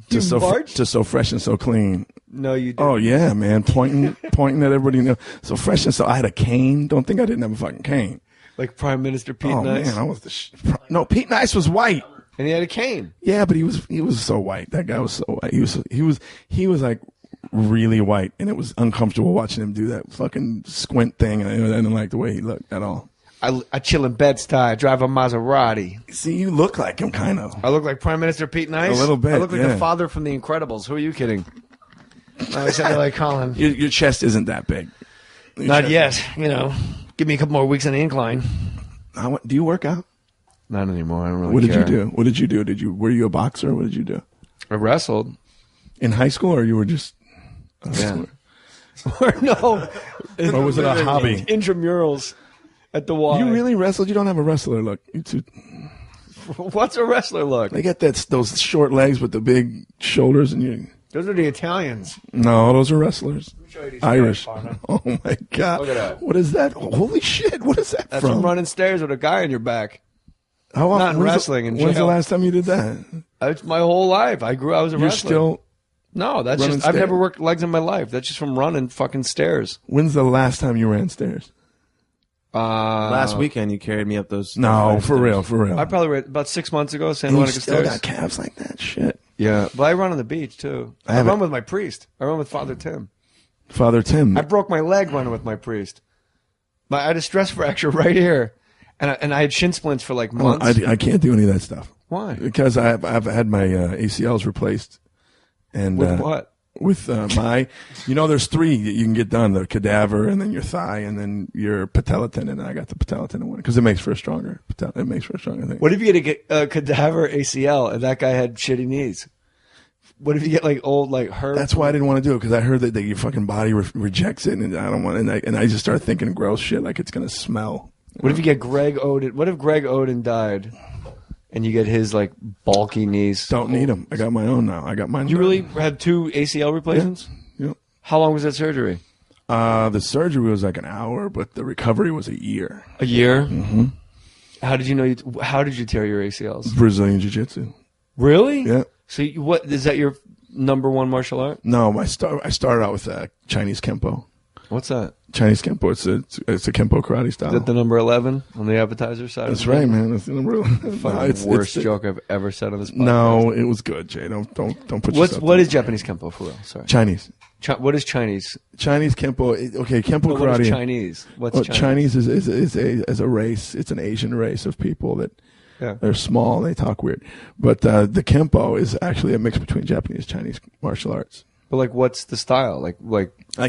to You so marched? to So Fresh and So Clean. No, you didn't. Oh yeah, man, pointing at everybody. You know, So Fresh and So. I had a cane. Don't think I didn't have a fucking cane. Like Prime Minister Pete Oh Nice. man, I was the no. Pete Nice was white. And he had a cane. Yeah, but he was so white. That guy was so white. He was like really white, and it was uncomfortable watching him do that fucking squint thing. And I didn't like the way he looked at all. I chill in Bed-Stuy. I drive a Maserati. See, you look like him, kind of. I look like Prime Minister Pete Nice. A little bit, I look like yeah. the father from The Incredibles. Who are you kidding? No, I said I like Colin. Your chest isn't that big. Your Not chest- yet. You know, give me a couple more weeks on the incline. Do you work out? Not anymore. I don't really What did care. you do? What did you do? Were you a boxer? What did you do? I wrestled. In high school, or you were just? Yeah. Or no. Or was it a hobby? Intramurals. at the Y. You really wrestled? You don't have a wrestler look. You two, What's a wrestler look? they got those short legs with the big shoulders, and you. Those are the Italians. No, those are wrestlers. Show you these Irish. guys, partner. Oh my God! Look at that. What is that? Holy shit! What is that That's from? from running stairs with a guy on your back. How often? Not in wrestling. In When's the jail. last time you did that? It's my whole life. I was a You're wrestler. still. No, that's running just. I've stairs? never worked legs in my life. That's just from running fucking stairs. When's the last time you ran stairs? Last weekend you carried me up those. No, those for stairs. real. I probably ran about 6 months ago. Santa And you Monica still stairs. got calves like that. Shit. Yeah, but I run on the beach too. I haven't- run with my priest. I run with Father Tim. Father Tim. I broke my leg running with my priest. I had a stress fracture right here, and I had shin splints for like Well, months. I can't do any of that stuff. Why? Because I've had my ACLs replaced. And With what? With my, there's 3 that you can get done: the cadaver, and then your thigh, and then your patella tendon. And I got the patella tendon one because it makes for a stronger it makes for a stronger thing. What if you get a cadaver ACL and that guy had shitty knees? What if you get like old like hurt? That's why I didn't want to do it, because I heard that your fucking body rejects it, and I don't want. And I just started thinking gross shit, like it's gonna smell. What if you get Greg Oden? What if Greg Oden died, and you get his like bulky knees? Don't need them. I got my own now. I got mine. You done. really had 2 ACL replacements? Yeah. How long was that surgery? The surgery was like an hour, but the recovery was a year. A year. Mm-hmm. How did you know? How did you tear your ACLs? Brazilian jiu-jitsu. Really? Yeah. So what is that? Your number one martial art? No, I started out with Chinese Kempo. What's that? Chinese Kempo. It's a Kempo karate style. Is that the number 11 on the appetizer side? That's of the right, menu? man. That's the number. Fucking worst joke I've ever said on this podcast. No, it was good, Jay. Don't put yourself. What is Japanese Kempo for real? Sorry. Chinese? What is Chinese? Chinese Kempo. Okay, Kempo What karate. is Chinese? What's Chinese is a race. It's an Asian race of people that. Yeah. They're small and they talk weird. But the Kempo is actually a mix between Japanese and Chinese martial arts. But like, what's the style? Like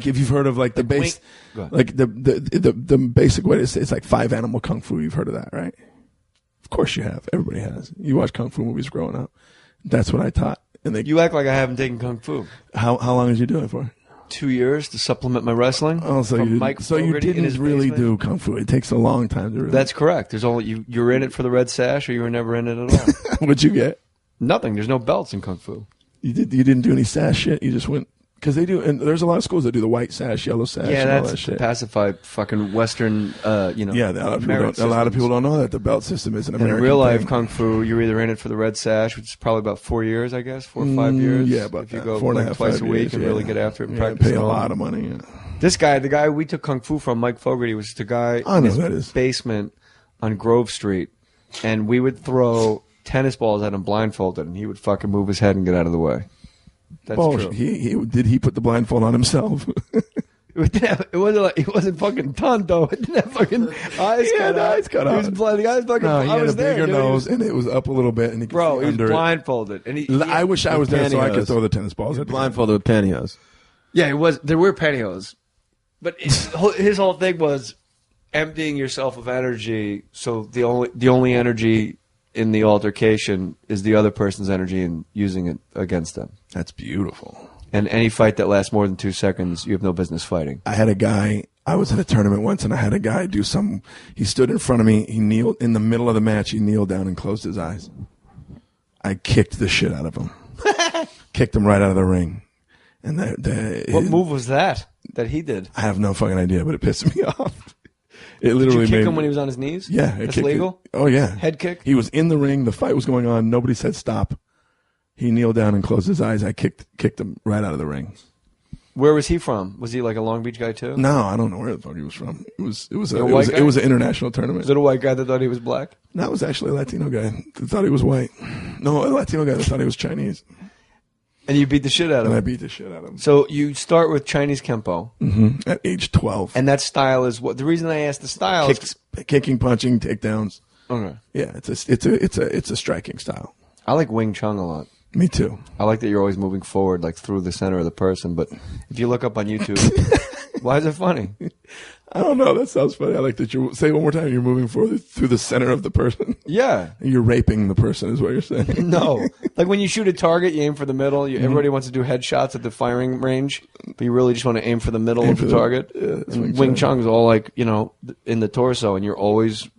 if you've heard of like the base, like the basic way it's like 5 animal kung fu. You've heard of that, right? Of course you have. Everybody has. You watch kung fu movies growing up. That's what I taught. And you act like I haven't taken kung fu. How long did you do it for? 2 years to supplement my wrestling. Oh, so you didn't really do kung fu. It takes a long time to really. That's correct. There's only you're in it for the red sash, or you were never in it at all. What'd you get? Nothing. There's no belts in kung fu. You didn't do any sash shit. You just went because they do, and there's a lot of schools that do the white sash, yellow sash. Yeah, and all that's that shit. pacified fucking Western. Yeah, a lot of people don't know that the belt system is an American. In real life thing. kung fu, you're either in it for the red sash, which is probably about 4 years, I guess, 4 or 5 years. Yeah, about if you that. go 4.5, like twice 5 a week years, and really get after it and practice. Pay it a all. lot of money. Yeah. This guy, the guy we took kung fu from, Mike Fogarty, was the guy I in know his who that is. basement on Grove Street, and we would throw tennis balls at him blindfolded, and he would fucking move his head and get out of the way. That's true. Did he put the blindfold on himself? It wasn't like he wasn't fucking ton though. It didn't have fucking eyes cut out. eyes cut He was out. blind. The guy's fucking. No, he I had was a there, bigger dude. nose, and it was up a little bit, and he could Bro, see he was under it. blindfolded, and I wish I was there so I could pantyhose. throw the tennis balls at the Blindfolded with pantyhose. Yeah, it was. There were pantyhose, but his whole thing was emptying yourself of energy. So the only energy in the altercation is the other person's energy and using it against them. That's beautiful. And any fight that lasts more than 2 seconds, you have no business fighting. I had a guy. I was at a tournament once, and I had a guy do some. He stood in front of me. He kneeled in the middle of the match. He kneeled down and closed his eyes. I kicked the shit out of him. Kicked him right out of the ring. And What move was that he did? I have no fucking idea, but it pissed me off. It literally Did you kick made him when he was on his knees? Yeah, That's legal? Oh yeah, Head kick? He was in the ring. The fight was going on. Nobody said stop. He kneeled down and closed his eyes. I kicked him right out of the ring. Where was he from? Was he like a Long Beach guy too? No, I don't know where the fuck he was from. It was white guy? it was an international tournament. Was it a white guy that thought he was black? That was actually a Latino guy that thought he was white. No, a Latino guy that thought he was Chinese. And you beat the shit out of And him. I beat the shit out of him. So you start with Chinese Kempo. Mm-hmm. At age 12. And that style is what? The reason I asked the style is Kicking, punching, takedowns. okay. Yeah, it's a striking style. I like Wing Chun a lot. Me too. I like that you're always moving forward, like through the center of the person. But if you look up on YouTube, why is it funny? I don't know. That sounds funny. I like that you say it one more time. You're moving forward through the center of the person. Yeah. You're raping the person is what you're saying. No. Like when you shoot a target, you aim for the middle. Everybody wants to do headshots at the firing range, but you really just want to aim for the middle of the target. And Wing Chun's all like, in the torso, and you're always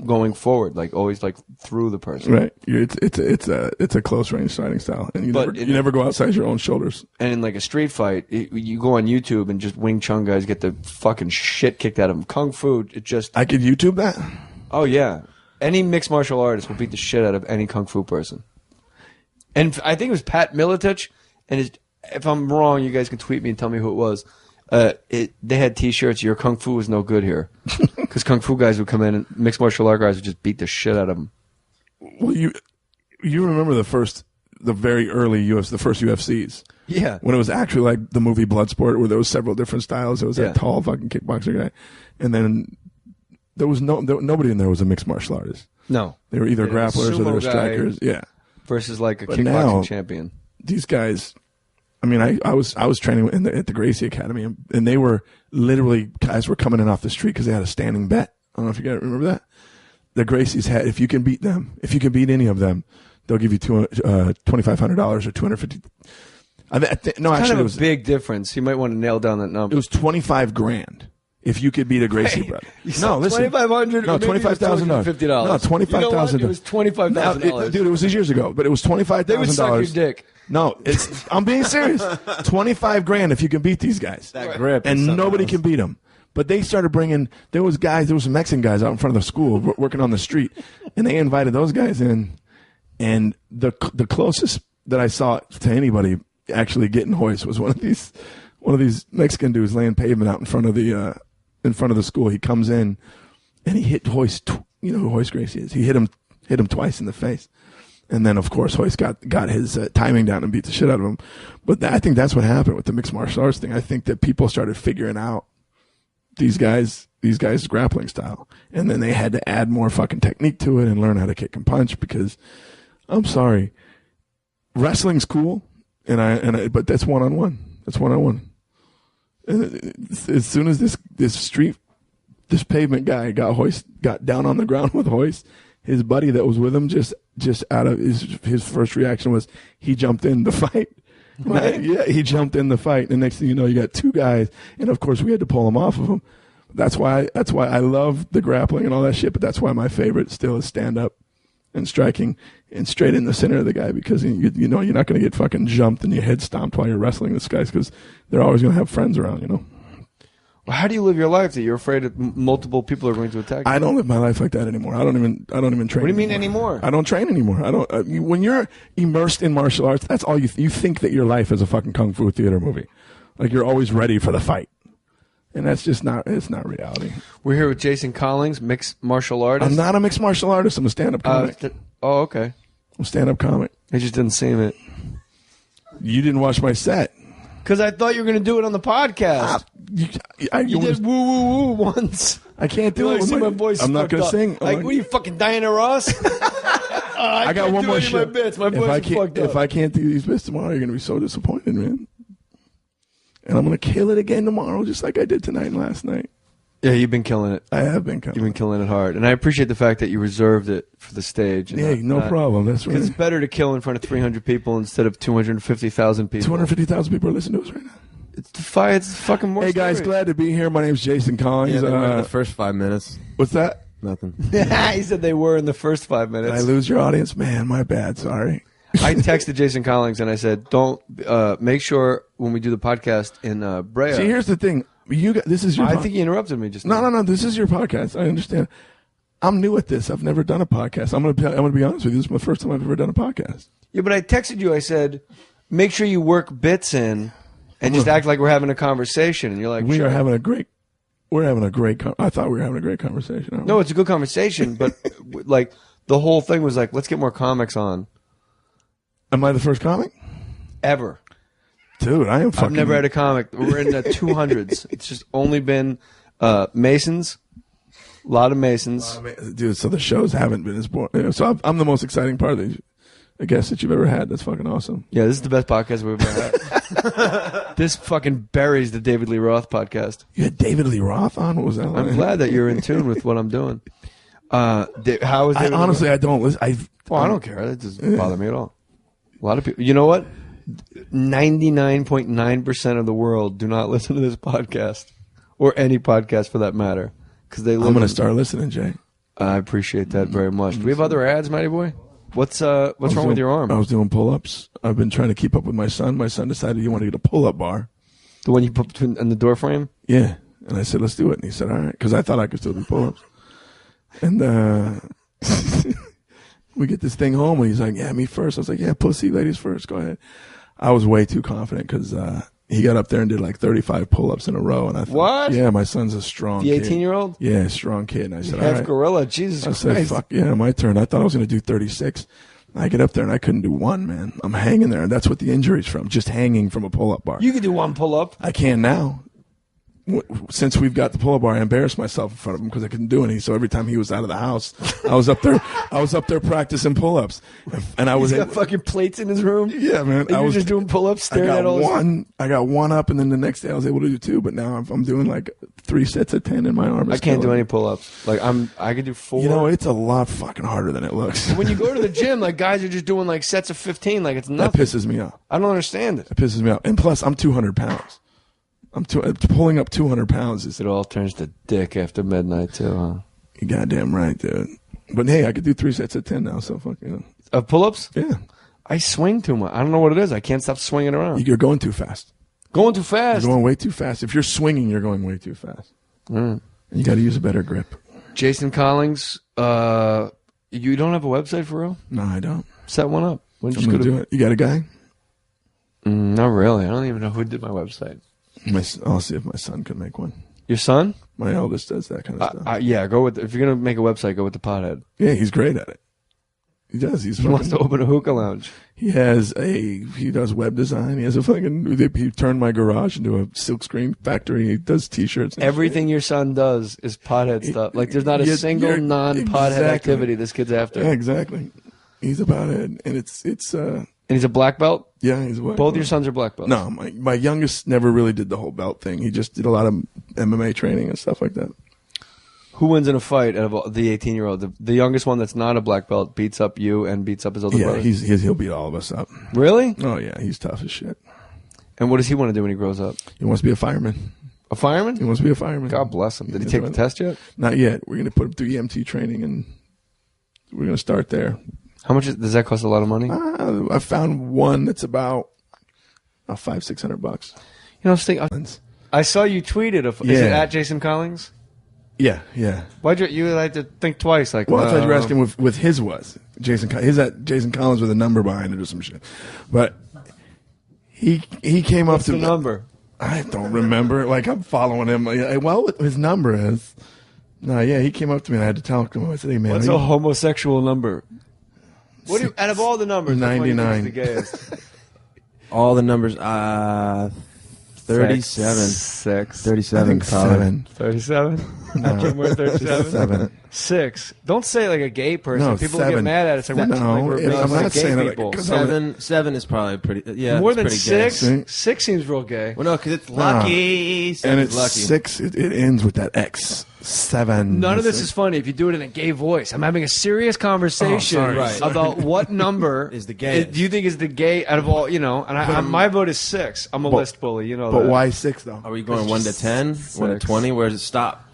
going forward, like always like through the person. Right. It's a close range fighting style, and you never go outside your own shoulders. And in like a street fight, you go on YouTube and just Wing Chun guys get the fucking shit kicked out of them. Kung Fu, I could YouTube that. Oh yeah, any mixed martial artist will beat the shit out of any Kung Fu person. And I think it was Pat Miletich, and if I'm wrong, you guys can tweet me and tell me who it was. They had T-shirts. Your Kung Fu was no good here, because Kung Fu guys would come in and mixed martial art guys would just beat the shit out of them. Well, you remember the first UFCs? Yeah, when it was actually like the movie Bloodsport, where there was several different styles. There was that tall fucking kickboxer guy, and then there was nobody in there was a mixed martial artist. No, they were either grapplers or they were strikers. Yeah, versus like a kickboxing champion. These guys. I mean, I was training at the Gracie Academy, and they were literally guys were coming in off the street because they had a standing bet. I don't know if you guys remember that. The Gracies had, if you can beat any of them, they'll give you $2,500 or $250. Actually, it was a big difference. You might want to nail down that number. It was $25,000 if you could beat a Gracie brother. No, listen, $2,500. No, $25,000. No, $25,000. It was $25,000. Dude, it was years ago, but it was $25,000. They would suck your dick. No, I'm being serious. $25,000 if you can beat these guys. That grip, and nobody can beat them. But they started bringing. There was some Mexican guys out in front of the school working on the street, and they invited those guys in. And the closest that I saw to anybody actually getting hoist was one of these Mexican dudes laying pavement out in front of the school. He comes in and he hit Hoist. You know who Hoist Gracie is? He hit him twice in the face. And then, of course, Hoist got his timing down and beat the shit out of him. But I think that's what happened with the mixed martial arts thing. I think that people started figuring out these guys' grappling style. And then they had to add more fucking technique to it and learn how to kick and punch because, I'm sorry, wrestling's cool, but that's one-on-one. That's one-on-one. And as soon as this pavement guy got down on the ground with Hoist, his buddy that was with him just out of his first reaction was he jumped in the fight. Right? Yeah, he jumped in the fight. And next thing you know, you got two guys, and of course we had to pull him off of him. That's why I love the grappling and all that shit. But that's why my favorite still is stand up and striking and straight in the center of the guy because you know you're not going to get fucking jumped and your head stomped while you're wrestling this guy because they're always going to have friends around, you know. Well, how do you live your life that you're afraid that multiple people are going to attack you? I don't live my life like that anymore. I don't even train. What do you mean anymore? I don't train anymore. I don't. When you're immersed in martial arts, that's all you think that your life is a fucking kung fu theater movie. Like you're always ready for the fight, and that's just not. It's not reality. We're here with Jason Collings, mixed martial artist. I'm not a mixed martial artist. I'm a stand-up comic. Okay. I'm a stand-up comic. I just didn't see it. You didn't watch my set. Because I thought you were going to do it on the podcast. You did woo woo woo once. I can't do it. See my voice. I'm not going to sing. Like, what are you, fucking Diana Ross? I got one more show. My bits. My voice is fucked up. If I can't do these bits tomorrow, you're going to be so disappointed, man. And I'm going to kill it again tomorrow, just like I did tonight and last night. Yeah, you've been killing it. I have been killing it. You've been killing it hard. And I appreciate the fact that you reserved it for the stage. Yeah, no problem. That's right. Because it's better to kill in front of 300 people instead of 250,000 people. 250,000 people are listening to us right now. It's fucking more. Hey, guys, story. Glad to be here. My name's Jason Collings. Yeah, they were in the first 5 minutes. What's that? Nothing. He said they were in the first 5 minutes. Did I lose your audience? Man, my bad. Sorry. I texted Jason Collings and I said, don't make sure when we do the podcast in Brea. See, here's the thing. This is your. I think you interrupted me just now. No. This is your podcast. I understand. I'm new at this. I've never done a podcast. I'm gonna be honest with you. This is my first time I've ever done a podcast. Yeah, but I texted you. I said, make sure you work bits in and just act like we're having a conversation. And you're like, We're having a great. I thought we were having a great conversation. No, it's a good conversation, but like the whole thing was like, let's get more comics on. Am I the first comic? Ever. Dude, I am fucking... I've never had a comic. We're in the 200s. It's just only been Masons. A lot of Masons. Dude, so the shows haven't been as boring. So I'm the most exciting part of a guest that you've ever had. That's fucking awesome. Yeah, this is the best podcast we've ever had. This fucking buries the David Lee Roth podcast. You had David Lee Roth on? What was that like? I'm glad that you're in tune with what I'm doing. How is I David Lee honestly, Roth? I don't listen. Well, I don't care. That doesn't bother me at all. A lot of people, you know what? 99.9% of the world do not listen to this podcast or any podcast for that matter because they. I'm going to start listening, Jay. I appreciate that very much. Do we have other ads, Matty Boy? What's wrong with your arm? I was doing pull-ups. I've been trying to keep up with my son. My son decided he wanted to get a pull-up bar. The one you put between in the door frame? Yeah. And I said, let's do it. And he said, all right. Because I thought I could still do pull-ups. And we get this thing home, and he's like, yeah, me first. I was like, yeah, pussy, ladies first. Go ahead. I was way too confident because he got up there and did like 35 pull-ups in a row. And I thought, what? Yeah, my son's a strong kid. The 18-year-old? Yeah, strong kid. And I said, all half right. gorilla. Jesus Christ. I said, fuck, yeah, my turn. I thought I was going to do 36. I get up there and I couldn't do one, man. I'm hanging there, and that's what the injury's from, just hanging from a pull-up bar. You can do one pull-up. I can now. Since we've got the pull-up bar, I embarrassed myself in front of him because I couldn't do any. So every time he was out of the house, I was up there practicing pull-ups, and I was He's got fucking plates in his room. Yeah, man. And I was just doing pull-ups, staring at all. I got one up, and then the next day I was able to do two. But now I'm doing like 3 sets of 10 in my arm. I can't do any pull-ups. Like I could do 4. You know, it's a lot fucking harder than it looks. When you go to the gym, like guys are just doing like sets of 15, like it's nothing. That pisses me off. I don't understand it. It pisses me off. And plus, I'm 200 pounds. Pulling up 200 pounds is. It all turns to dick after midnight too, huh? You goddamn right, dude. But hey, I could do 3 sets of 10 now. So fuck you know. Of pull-ups? Yeah. I swing too much. I don't know what it is. I can't stop swinging around. You're going too fast. Going too fast. You're going way too fast. If you're swinging, you're going way too fast. Mm. You got to use a better grip. Jason Collings, you don't have a website for real? No, I don't. Set one up. I'm going to do it. You got a guy? Not really. I don't even know who did my website. I'll see if my son can make one. Your son? My eldest does that kind of stuff. Yeah, go with. If you're gonna make a website, go with the pothead. Yeah, he's great at it. He does. He wants to open a hookah lounge. He does web design. He has he turned my garage into a silkscreen factory. He does t-shirts. Everything your son does is pothead stuff. Like there's not a single non-pothead activity this kid's after. Yeah, exactly. He's a pothead, and it's. And he's a black belt? Yeah, he's a black belt. Both your sons are black belts? No, my youngest never really did the whole belt thing. He just did a lot of MMA training and stuff like that. Who wins in a fight out of the 18-year-old? The youngest one that's not a black belt beats up you and beats up his older brother? Yeah, he'll beat all of us up. Really? Oh, yeah, he's tough as shit. And what does he want to do when he grows up? He wants to be a fireman. A fireman? He wants to be a fireman. God bless him. Did he take the test yet? Not yet. We're going to put him through EMT training, and we're going to start there. How much does that cost? A lot of money? I found one that's about $500-600. You know, I saw you tweeted. Is it at Jason Collings? Yeah. Why'd you had to think twice? Like, well, I thought you were asking with his was Jason. His at Jason Collins with a number behind it or some shit. But he came up to the number. I don't remember. Like I'm following him. Well, his number is. No, yeah, he came up to me and I had to tell him. I said, "Hey, man, what's a homosexual number?" What do you, out of all the numbers, 99. The gayest? All the numbers, 37. 6. 37. I think 7. 37? Not more 37? 7. 6. Don't say like a gay person. No, People 7. get mad at us. Like, No, we're I'm like not gay saying it people. like, 7 is probably pretty. Yeah, more it's than pretty 6. Gay. 6 seems real gay. Well, no, because it's lucky. And it's lucky. 6. It ends with that X. 7. None of this is funny if you do it in a gay voice. I'm having a serious conversation about what number is the gay. Do you think is the gay out of all? You know, and my vote is 6. I'm a list bully. You know, But that. why 6 though? Are we going 1 to 10? 1 to 20? Where does it stop?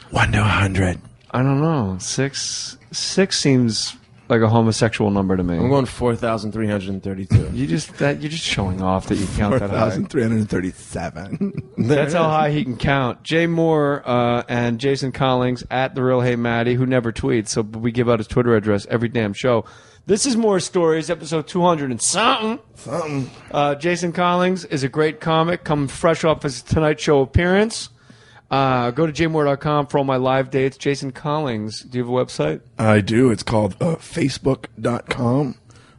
1 to 100. I don't know. 6 seems like a homosexual number to me. I'm going 4,332. You're just showing off that you count that high. 4,337. That's how high he can count. Jay Mohr and Jason Collings at The Real Hey Matty, who never tweets, so we give out his Twitter address every damn show. This is More Stories, episode 200 and something. Jason Collings is a great comic, coming fresh off his Tonight Show appearance. Go to jmohr.com for all my live dates. Jason Collings, do you have a website? I do. It's called facebook.com. I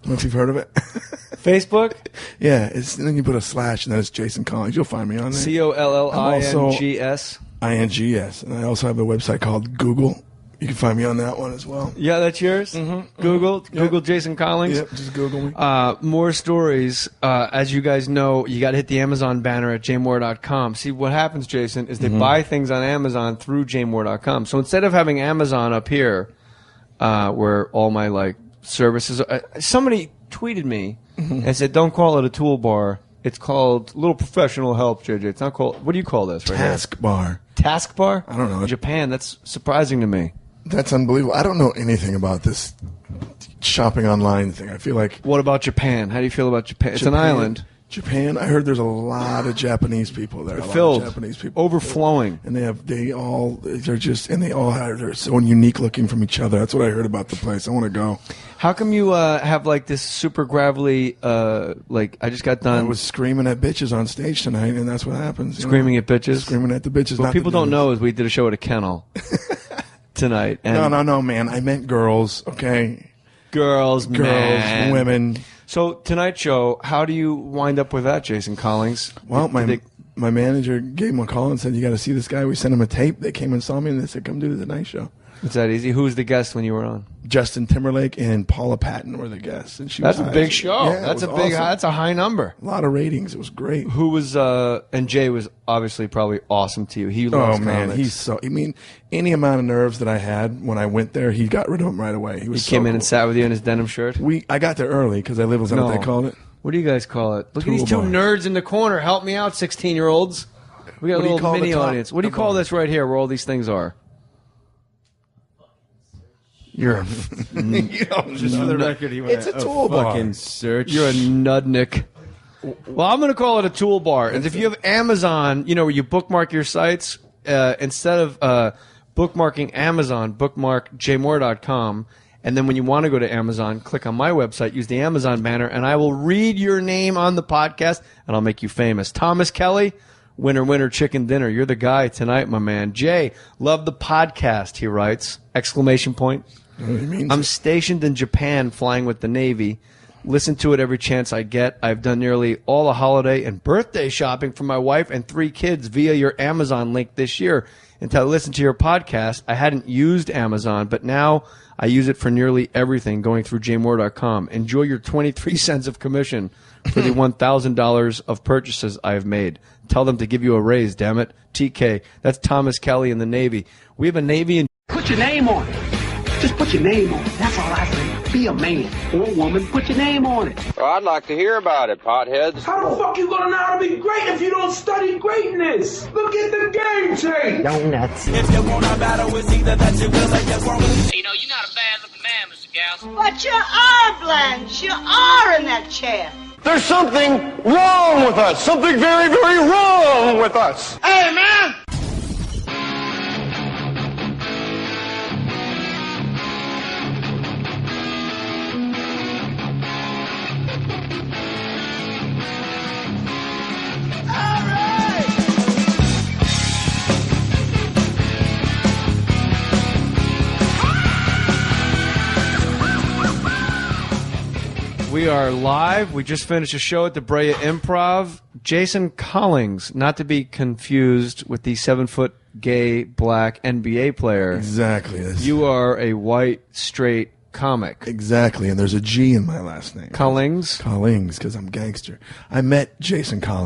don't know if you've heard of it. Facebook? Yeah. And then you put a slash, and then it's Jason Collings. You'll find me on there. COLLINGS. INGS. And I also have a website called Google. You can find me on that one as well. Yeah, that's yours? Google Jason Collings? Yep, just Google me. More stories. As you guys know, you got to hit the Amazon banner at jmohr.com. See, what happens, Jason, is they buy things on Amazon through jmohr.com. So instead of having Amazon up here, where all my like services are, somebody tweeted me and said, don't call it a toolbar. It's called Little Professional Help, JJ. It's not called, what do you call this right Taskbar. Taskbar? I don't know. Japan, that's surprising to me. That's unbelievable. I don't know anything about this shopping online thing. I feel like... What about Japan? How do you feel about Japan? It's an island. Japan, I heard there's a lot of Japanese people there. Filled, Japanese people, overflowing, and they all they're so unique looking from each other. That's what I heard about the place. I want to go. How come you have like this super gravelly? Like I just got done. I was screaming at bitches on stage tonight, and that's what happens. Screaming at bitches, screaming at the bitches. What people don't know is we did a show at a kennel tonight. And no, man. I meant girls. Okay, girls, man. Women. So tonight's show, how do you wind up with that, Jason Collings? Well, my manager gave him a call and said, you got to see this guy. We sent him a tape. They came and saw me, and they said, come do the Tonight Show. It's that easy. Who was the guest when you were on? Justin Timberlake and Paula Patton were the guests. And that's a big show. Yeah, that's a big. Awesome. That's a high number. A lot of ratings. It was great. Who was? And Jay was obviously probably awesome to you. He loves man, comics. he's so. I mean, any amount of nerves that I had when I went there, he got rid of them right away. He came in and sat with you in his denim shirt. I got there early because I live. Is that what they call it? What do you guys call it? Look at these two nerds in the corner. Help me out, 16-year-olds. We got a little mini audience. What do you call this right here, where all these things are? You're just for the record, it's a toolbar. Fucking search. You're a nudnik. Well, I'm going to call it a toolbar. And if you have Amazon, where you bookmark your sites, instead of bookmarking Amazon, bookmark jmohr.com. And then when you want to go to Amazon, click on my website, use the Amazon banner, and I will read your name on the podcast, and I'll make you famous. Thomas Kelly, winner, chicken dinner. You're the guy tonight, my man. Jay, love the podcast, he writes, exclamation point. I'm stationed in Japan flying with the Navy. Listen to it every chance I get. I've done nearly all the holiday and birthday shopping for my wife and 3 kids via your Amazon link this year. Until I listened to your podcast, I hadn't used Amazon, but now I use it for nearly everything going through jmohr.com. Enjoy your 23 cents of commission for the $1,000 of purchases I have made. Tell them to give you a raise, damn it. TK, that's Thomas Kelly in the Navy. We have a Navy in... Put your name on it. Just put your name on it. That's all I say. Be a man or a woman. Put your name on it. Well, I'd like to hear about it, potheads. How the fuck you gonna know how to be great if you don't study greatness? Look at the game tape. Donuts. If you wanna battle, it's either that you will or you won't. You're not a bad-looking man, Mr. Gals. But you are, Blanche. You are in that chair. There's something wrong with us. Something very, very wrong with us. Hey, man. We are live. We just finished a show at the Brea Improv. Jason Collings, not to be confused with the 7-foot gay black NBA player. Exactly. You are a white, straight comic. Exactly. And there's a G in my last name. Collings? Collings, because I'm gangster. I met Jason Collings.